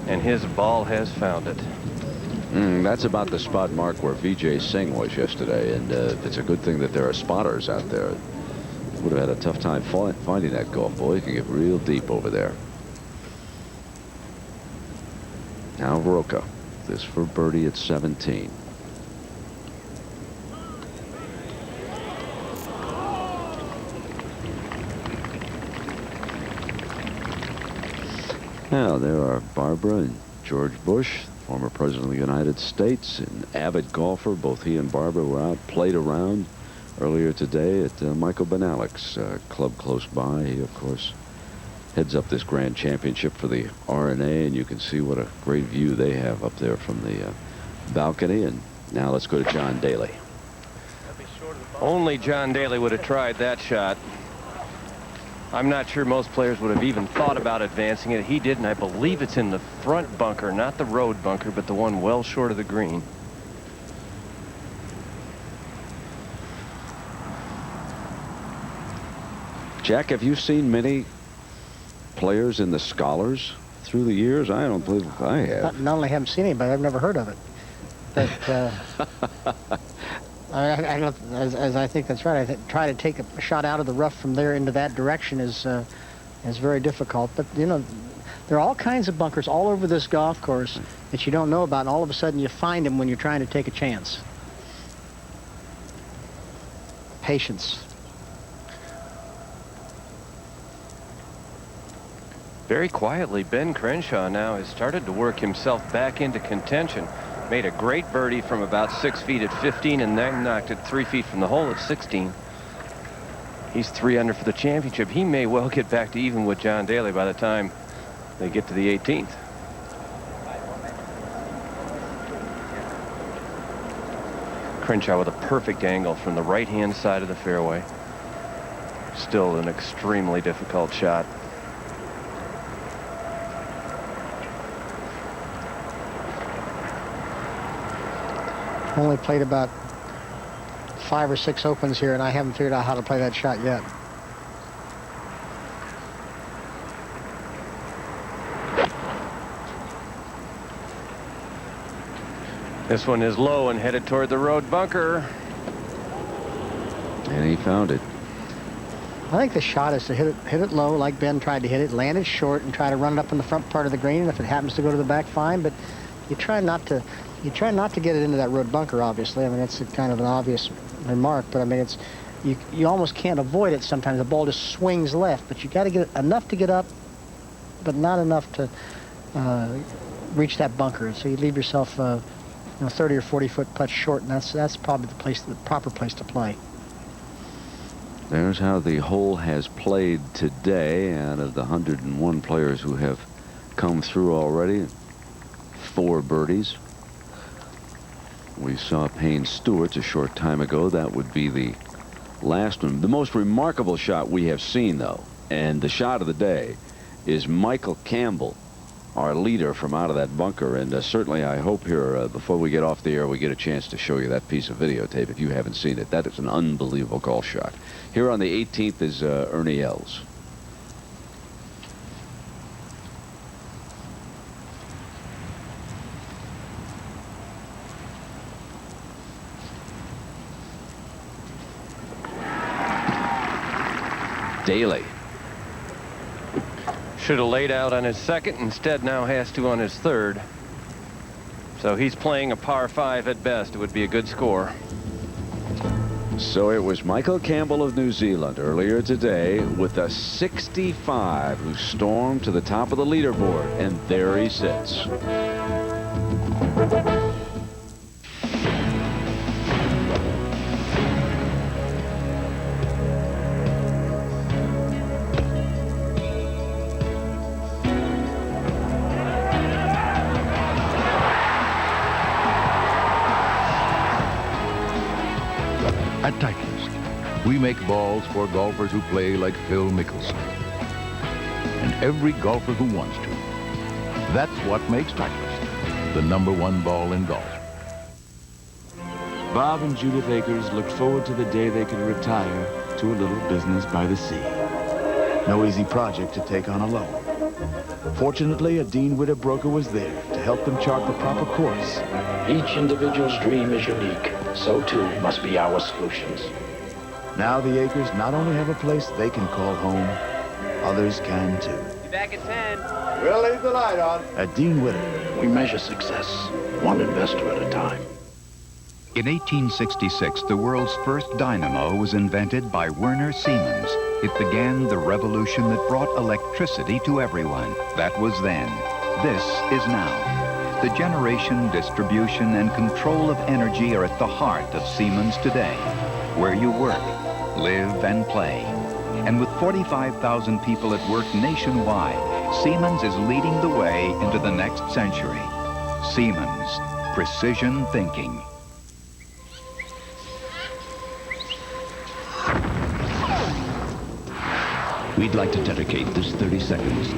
And his ball has found it. That's about the spot mark where Vijay Singh was yesterday, and it's a good thing that there are spotters out there. Would have had a tough time finding that golf ball. He can get real deep over there. Now Roca. This for birdie at 17. Now, there are Barbara and George Bush, former president of the United States, an avid golfer. Both he and Barbara were out, played around earlier today at Michael Benalik's club close by. He, of course, heads up this grand championship for the RNA, and you can see what a great view they have up there from the balcony. And now let's go to John Daly. Only John Daly would have tried that shot. I'm not sure most players would have even thought about advancing it. He did, and I believe it's in the front bunker, not the road bunker, but the one well short of the green. Jack, have you seen many players in the Scholars through the years? I don't believe I have. Not only haven't seen anybody, I've never heard of it. But as I think that's right. I think try to take a shot out of the rough from there into that direction is very difficult. But you know, there are all kinds of bunkers all over this golf course that you don't know about, and all of a sudden you find them when you're trying to take a chance. Patience. Very quietly, Ben Crenshaw now has started to work himself back into contention. Made a great birdie from about 6 feet at 15 and then knocked it 3 feet from the hole at 16. He's 3 under for the championship. He may well get back to even with John Daly by the time they get to the 18th. Crenshaw with a perfect angle from the right-hand side of the fairway. Still an extremely difficult shot. Only played about 5 or 6 opens here, and I haven't figured out how to play that shot yet. This one is low and headed toward the road bunker. And he found it. I think the shot is to hit it low like Ben tried to hit it, land it short, and try to run it up in the front part of the green. And if it happens to go to the back, fine. But you try not to get it into that road bunker, obviously. I mean, it's kind of an obvious remark, but I mean, it's you almost can't avoid it sometimes. The ball just swings left, but you got to get enough to get up, but not enough to reach that bunker. So you leave yourself, 30 or 40 foot putt short, and that's probably the proper place to play. There's how the hole has played today, and of the 101 players who have come through already, 4 birdies. We saw Payne Stewart's a short time ago. That would be the last one. The most remarkable shot we have seen, though, and the shot of the day, is Michael Campbell, our leader from out of that bunker. And certainly I hope here, before we get off the air, we get a chance to show you that piece of videotape if you haven't seen it. That is an unbelievable golf shot. Here on the 18th is Ernie Els. Daly. Should have laid out on his second, instead now has to on his third. So he's playing a par 5 at best. It would be a good score. So it was Michael Campbell of New Zealand earlier today with a 65 who stormed to the top of the leaderboard, and there he sits. At Titleist, we make balls for golfers who play like Phil Mickelson. And every golfer who wants to. That's what makes Titleist the #1 ball in golf. Bob and Judith Akers looked forward to the day they could retire to a little business by the sea. No easy project to take on alone. Fortunately, a Dean Witter broker was there to help them chart the proper course. Each individual's dream is unique. So too must be our solutions. Now the Akers not only have a place they can call home, others can too. Be back at 10. We'll leave the light on. At Dean Witter, We measure success, one investor at a time. In 1866, the world's first dynamo was invented by Werner Siemens. It began the revolution that brought electricity to everyone. That was then. This is now. The generation, distribution, and control of energy are at the heart of Siemens today, where you work, live, and play. And with 45,000 people at work nationwide, Siemens is leading the way into the next century. Siemens, precision thinking. We'd like to dedicate this 30 seconds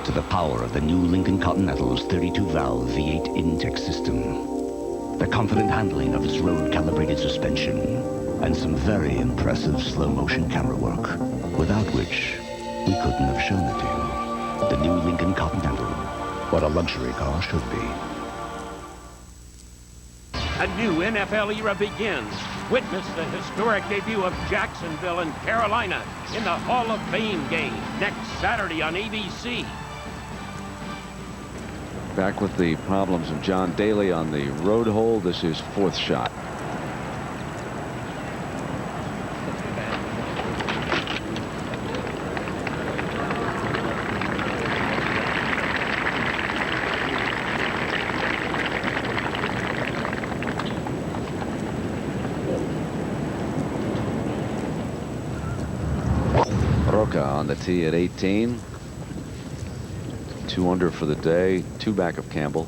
to the power of the new Lincoln Continental's 32-valve V8 intake system, the confident handling of its road-calibrated suspension, and some very impressive slow-motion camera work, without which we couldn't have shown it to you. The new Lincoln Continental, what a luxury car should be. A new NFL era begins. Witness the historic debut of Jacksonville and Carolina in the Hall of Fame game next Saturday on ABC. Back with the problems of John Daly on the road hole. This is fourth shot. On the tee at 18. 2 under for the day, 2 back of Campbell.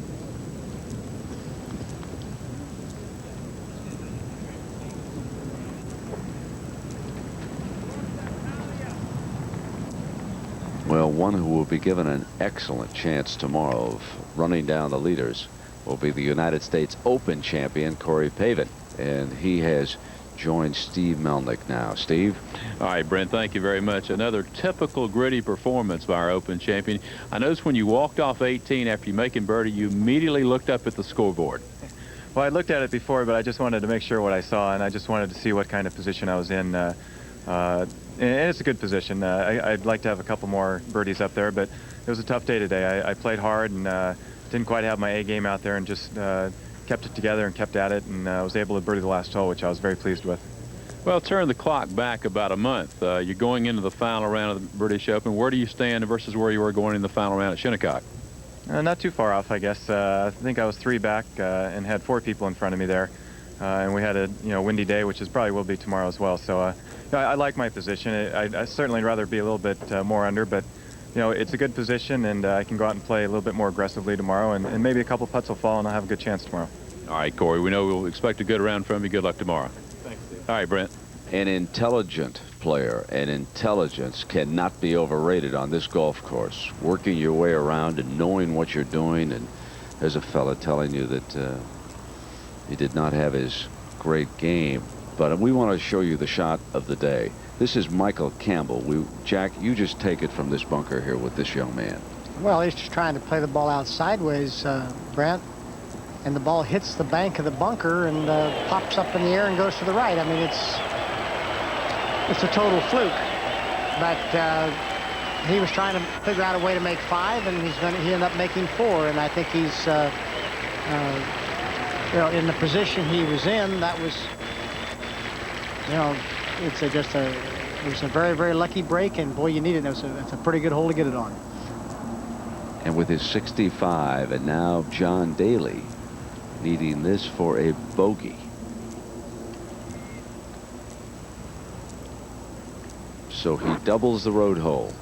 Well, one who will be given an excellent chance tomorrow of running down the leaders will be the United States Open champion, Corey Pavin. And he has joined Steve Melnick now. Steve? All right, Brent, thank you very much. Another typical gritty performance by our Open champion. I noticed when you walked off 18 after you making birdie, you immediately looked up at the scoreboard. Well, I looked at it before, but I just wanted to make sure what I saw, and I just wanted to see what kind of position I was in. And it's a good position. I'd like to have a couple more birdies up there, but it was a tough day today. I played hard and didn't quite have my A game out there, and just kept it together and kept at it, and was able to birdie the last hole, which I was very pleased with. Well, turn the clock back about a month. You're going into the final round of the British Open. Where do you stand versus where you were going in the final round at Shinnecock? Not too far off, I guess. I think I was 3 back and had 4 people in front of me there. And we had a windy day, which is probably will be tomorrow as well. So I like my position. I certainly rather be a little bit more under, but it's a good position, and I can go out and play a little bit more aggressively tomorrow, and maybe a couple putts will fall, and I'll have a good chance tomorrow. All right, Corey, we know we'll expect a good round from you. Good luck tomorrow. Thanks, Steve. All right, Brent. An intelligent player, and intelligence cannot be overrated on this golf course. Working your way around and knowing what you're doing, and there's a fella telling you that he did not have his great game, but we want to show you the shot of the day. This is Michael Campbell. Jack, you just take it from this bunker here with this young man. Well, he's just trying to play the ball out sideways, Brent, and the ball hits the bank of the bunker and pops up in the air and goes to the right. I mean, it's a total fluke, but he was trying to figure out a way to make 5, and he ended up making 4, and I think he's in the position he was in. That was, it was a very, very lucky break, and boy, you need it. It's a pretty good hole to get it on. And with his 65, and now John Daly needing this for a bogey. So he doubles the road hole.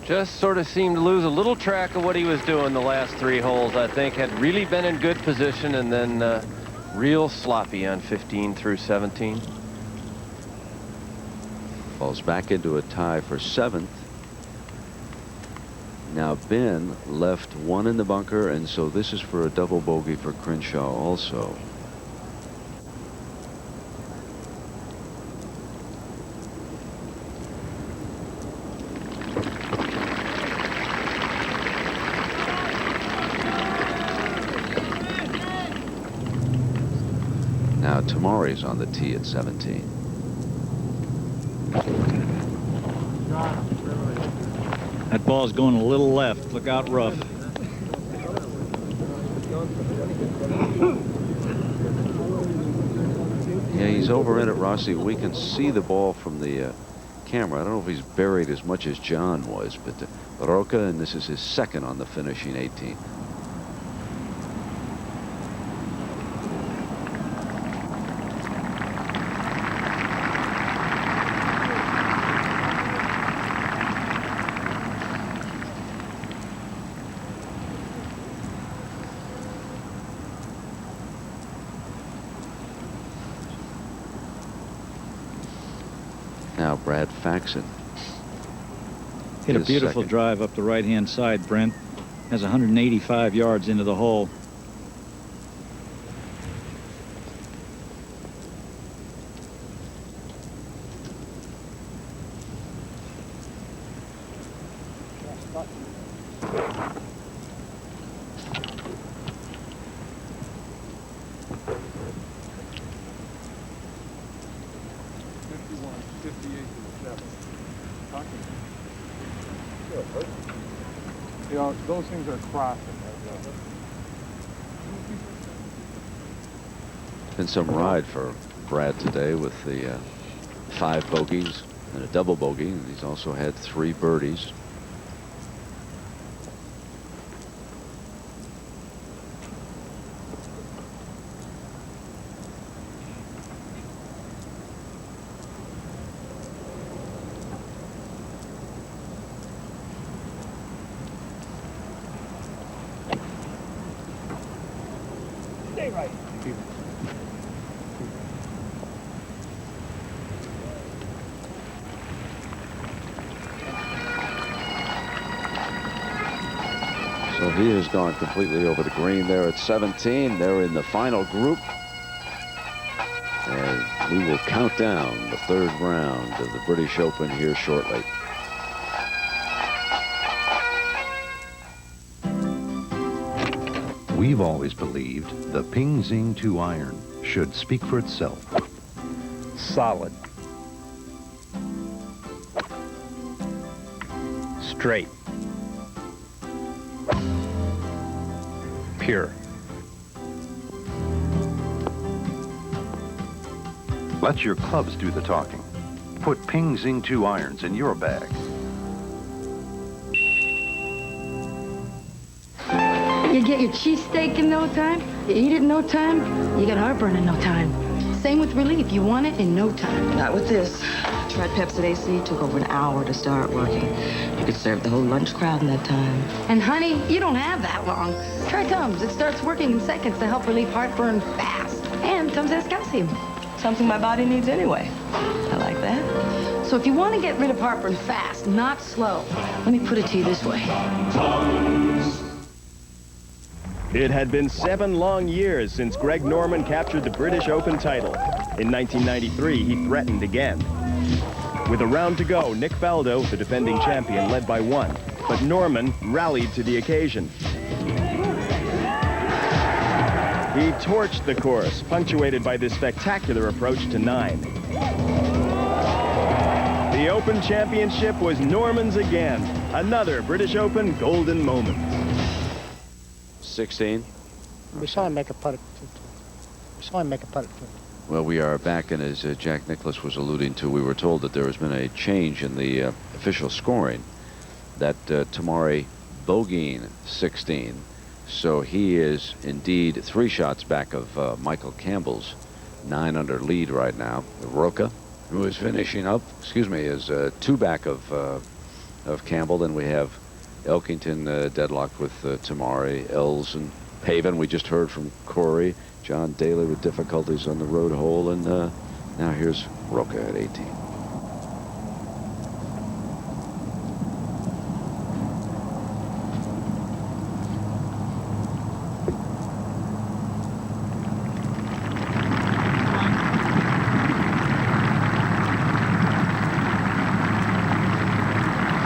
Just sort of seemed to lose a little track of what he was doing the last 3 holes. I think had really been in good position, and then real sloppy on 15 through 17. Falls back into a tie for 7th. Now Ben left 1 in the bunker, and so this is for a double bogey for Crenshaw also. Now Tamari's on the tee at 17. That ball's going a little left. Look out rough. Yeah, he's over in it, Rossi. We can see the ball from the camera. I don't know if he's buried as much as John was, but Roca, and this is his 2nd on the finishing 18. Now Brad Faxon. Hit a his beautiful second. drive up the right-hand side, Brent. Has 185 yards into the hole. You know, those things are crossing. Been some ride for Brad today with the 5 bogeys and a double bogey. And he's also had 3 birdies. Stay right. So he has gone completely over the green there at 17. They're in the final group. And we will count down the 3rd round of the British Open here shortly. We've always believed the Ping Zing 2 iron should speak for itself. Solid. Straight. Pure. Let your clubs do the talking. Put Ping Zing 2 irons in your bag. You get your cheesesteak in no time, you eat it in no time, you get heartburn in no time. Same with relief, you want it in no time. Not with this. Tried Pepsid AC, took over an hour to start working. You could serve the whole lunch crowd in that time. And honey, you don't have that long. Try Tums. It starts working in seconds to help relieve heartburn fast. And Tums has calcium. Something my body needs anyway. I like that. So if you want to get rid of heartburn fast, not slow, let me put it to you this way. It had been 7 long years since Greg Norman captured the British Open title. In 1993, he threatened again. With a round to go, Nick Faldo, the defending champion, led by 1. But Norman rallied to the occasion. He torched the course, punctuated by this spectacular approach to 9. The Open Championship was Norman's again. Another British Open golden moment. 16. We saw him make a putt at 15. We saw him make a putt at 15. Well, we are back, and as Jack Nicklaus was alluding to, we were told that there has been a change in the official scoring, that Tamari bogeyed 16. So he is indeed 3 shots back of Michael Campbell's 9-under lead right now. Roca, who is finishing up, is 2 back of Campbell. Then we have Elkington deadlocked with Tamari, Els and Paven. We just heard from Corey. John Daly with difficulties on the road hole, and now here's Roca at 18.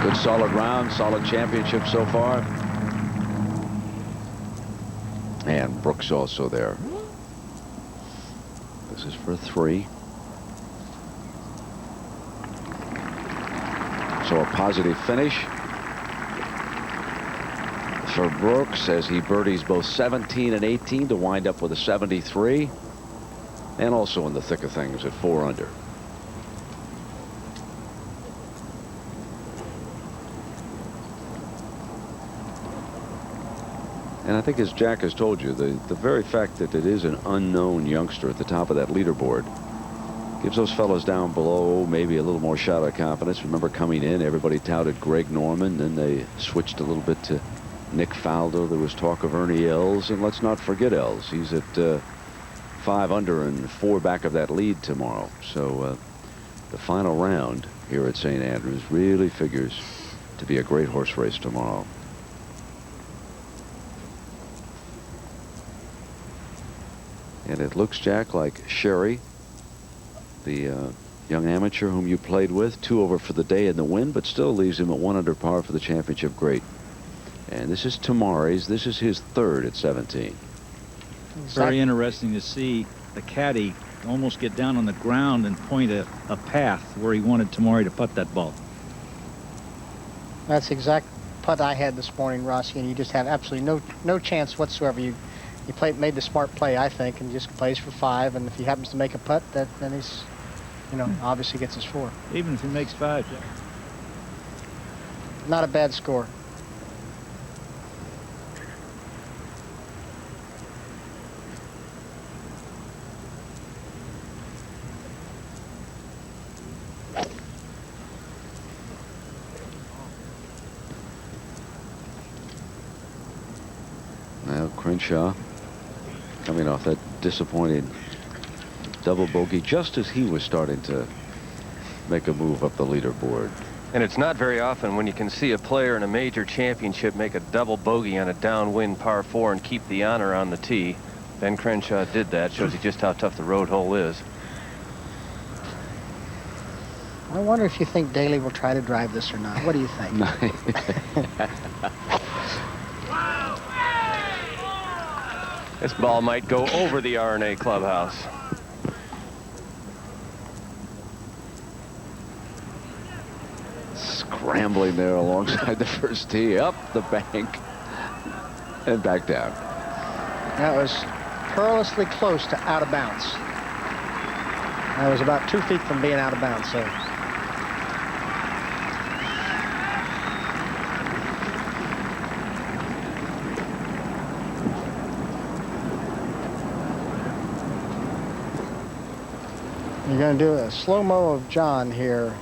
Good solid round, solid championship so far. And Brooks also there. This is for 3. So a positive finish for Brooks as he birdies both 17 and 18 to wind up with a 73. And also in the thick of things at 4 under. And I think, as Jack has told you, the very fact that it is an unknown youngster at the top of that leaderboard gives those fellows down below maybe a little more shot of confidence. Remember, coming in, everybody touted Greg Norman. Then they switched a little bit to Nick Faldo. There was talk of Ernie Els. And let's not forget Els. He's at 5 under and 4 back of that lead tomorrow. So the final round here at St. Andrews really figures to be a great horse race tomorrow. And it looks, Jack, like Sherry, the young amateur whom you played with, 2 over for the day in the win, but still leaves him at 1 under par for the championship great. And this is Tamari's. This is his 3rd at 17. Very interesting to see the caddy almost get down on the ground and point a path where he wanted Tamari to putt that ball. That's the exact putt I had this morning, Rossi, and you just have absolutely no chance whatsoever. You made the smart play, I think, and just plays for 5, and if he happens to make a putt, then he's, obviously gets his 4. Even if he makes 5, Jack. Not a bad score. Now Crenshaw coming off that disappointing double bogey just as he was starting to make a move up the leaderboard. And it's not very often when you can see a player in a major championship make a double bogey on a downwind par 4 and keep the honor on the tee. Ben Crenshaw did that. Shows you just how tough the road hole is. I wonder if you think Daly will try to drive this or not. What do you think? This ball might go over the RNA clubhouse. Scrambling there alongside the first tee, up the bank and back down. That was perilously close to out of bounds. I was about 2 feet from being out of bounds, so. You're going to do a slow-mo of John here.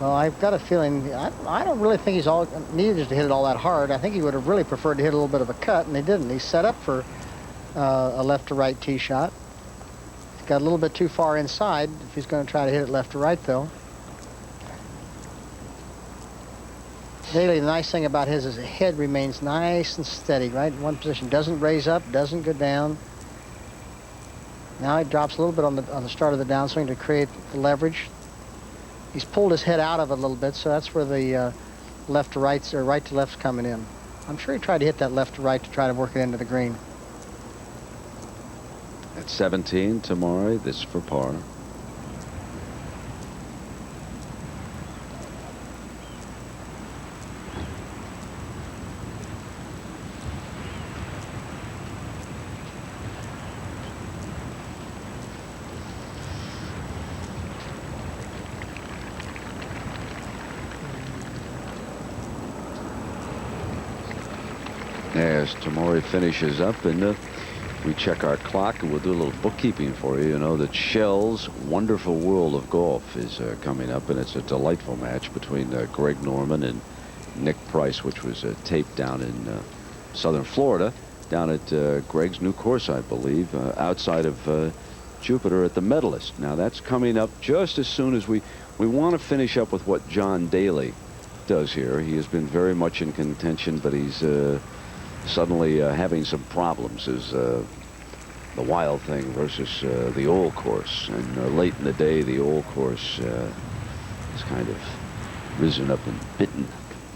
Well, I've got a feeling, I don't really think he's needed to hit it all that hard. I think he would have really preferred to hit a little bit of a cut, and he didn't. He set up for a left to right tee shot. He's got a little bit too far inside if he's going to try to hit it left to right, though. Daly, the nice thing about his is the head remains nice and steady, right in one position. Doesn't raise up, doesn't go down. Now he drops a little bit on the start of the downswing to create the leverage. He's pulled his head out of it a little bit, so that's where the left to right's or right to left's coming in. I'm sure he tried to hit that left to right to try to work it into the green. At 17, Tamari, this for par. As Tamari finishes up, and we check our clock, and we'll do a little bookkeeping for you. You know that Shell's Wonderful World of Golf is coming up, and it's a delightful match between Greg Norman and Nick Price, which was taped down in southern Florida, down at Greg's new course, I believe, outside of Jupiter at the Medalist. Now that's coming up just as soon as we want to finish up with what John Daly does here. He has been very much in contention, but he's suddenly having some problems as the Wild Thing versus the old course. And late in the day, the old course has kind of risen up and bitten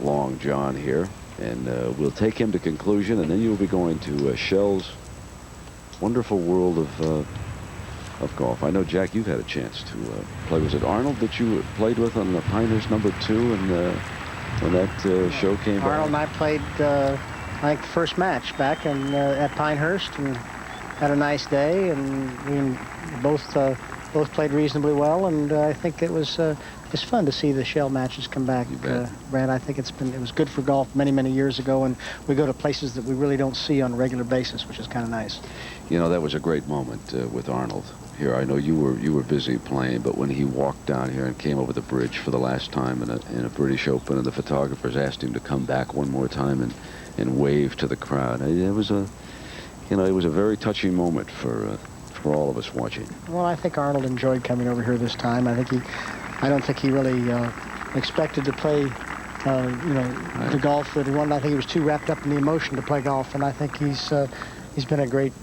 Long John here. And we'll take him to conclusion, and then you'll be going to Shell's Wonderful World of Golf. I know, Jack, you've had a chance to play. Was it Arnold that you played with on the Pinehurst #2 and when that show came by? Arnold and I played I think the first match back at Pinehurst, and had a nice day, and we both played reasonably well, and I think it was fun to see the Shell matches come back. Brad, I think it was good for golf many years ago, and we go to places that we really don't see on a regular basis, which is kind of nice. You know, that was a great moment with Arnold here. I know you were busy playing, but when he walked down here and came over the bridge for the last time in a British Open, and the photographers asked him to come back one more time and wave to the crowd. It was a very touching moment for for all of us watching. Well, I think Arnold enjoyed coming over here this time. I don't think he really expected to play, the golf that he wanted. I think he was too wrapped up in the emotion to play golf, and I think he's been a great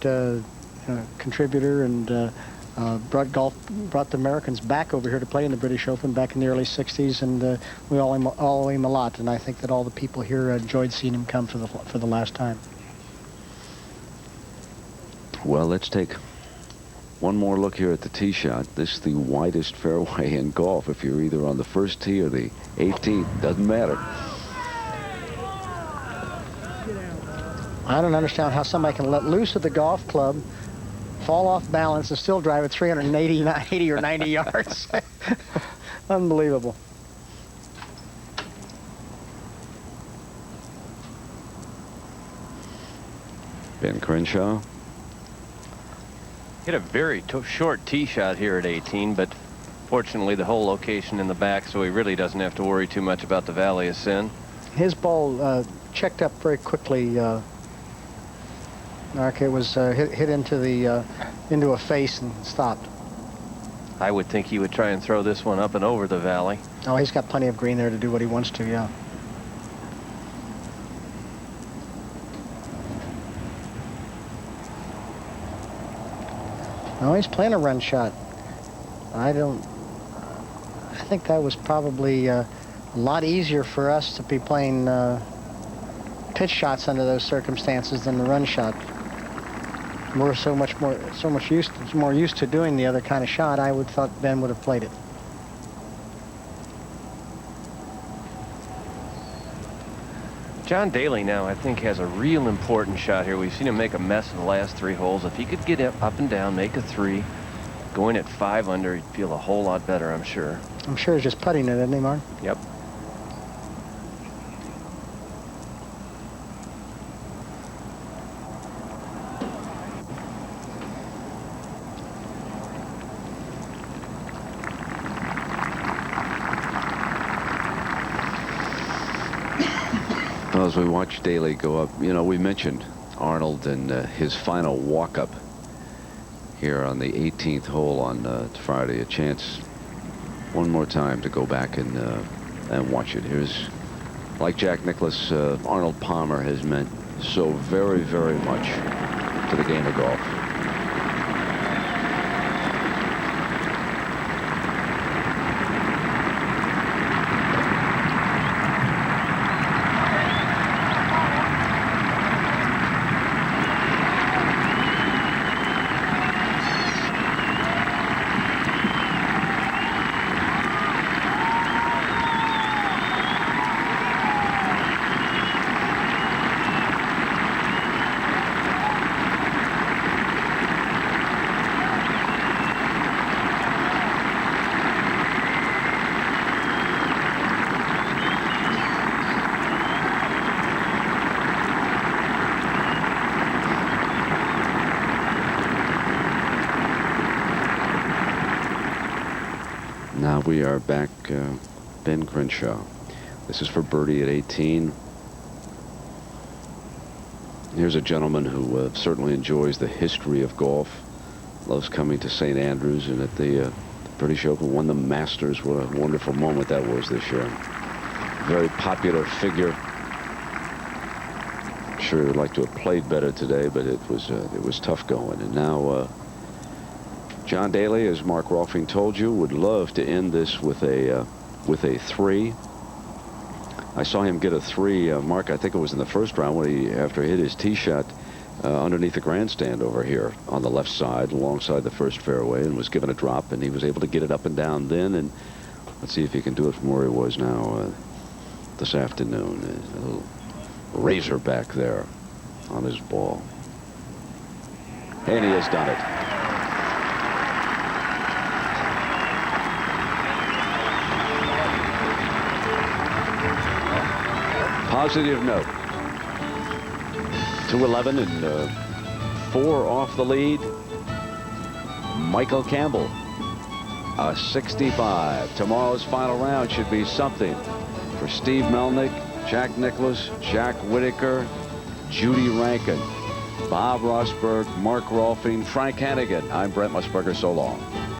contributor and brought the Americans back over here to play in the British Open back in the early '60s, and we all owe him a lot. And I think that all the people here enjoyed seeing him come for the last time. Well, let's take one more look here at the tee shot. This is the widest fairway in golf. If you're either on the first tee or the 18th, doesn't matter. I don't understand how somebody can let loose of the golf club, fall off balance, and still drive at 380 or 90 yards. Unbelievable. Ben Crenshaw. Hit a very short tee shot here at 18, but fortunately the whole location in the back, so he really doesn't have to worry too much about the Valley of Sin. His ball checked up very quickly. It was hit into a face and stopped. I would think he would try and throw this one up and over the Valley. Oh, he's got plenty of green there to do what he wants to, yeah. No, he's playing a run shot. I think that was probably a lot easier for us to be playing pitch shots under those circumstances than the run shot. We're so much more used to doing the other kind of shot. I would thought Ben would have played it. John Daly now, I think, has a real important shot here. We've seen him make a mess of the last 3 holes. If he could get up and down, make a 3, going at 5 under, he'd feel a whole lot better, I'm sure. I'm sure he's just putting it, isn't he, Mark? Yep. As we watch Daly go up, we mentioned Arnold and his final walk-up here on the 18th hole on Friday. A chance one more time to go back and watch it. Here's, like Jack Nicklaus, Arnold Palmer has meant so very, very much to the game of golf. Now we are back, Ben Crenshaw. This is for birdie at 18. Here's a gentleman who certainly enjoys the history of golf, loves coming to St. Andrews, and at the British Open won the Masters. What a wonderful moment that was this year. Very popular figure. Sure would like to have played better today, but it was tough going. And now John Daly, as Mark Rolfing told you, would love to end this with a 3. I saw him get a 3, Mark, I think it was in the first round when after he hit his tee shot underneath the grandstand over here on the left side alongside the first fairway, and was given a drop, and he was able to get it up and down then. And let's see if he can do it from where he was now this afternoon. A little razor back there on his ball. And he has done it. Positive note. 211 and 4 off the lead. Michael Campbell, a 65. Tomorrow's final round should be something for Steve Melnick, Jack Nicklaus, Jack Whitaker, Judy Rankin. Bob Rosberg, Mark Rolfing, Frank Hannigan. I'm Brent Musburger. So long.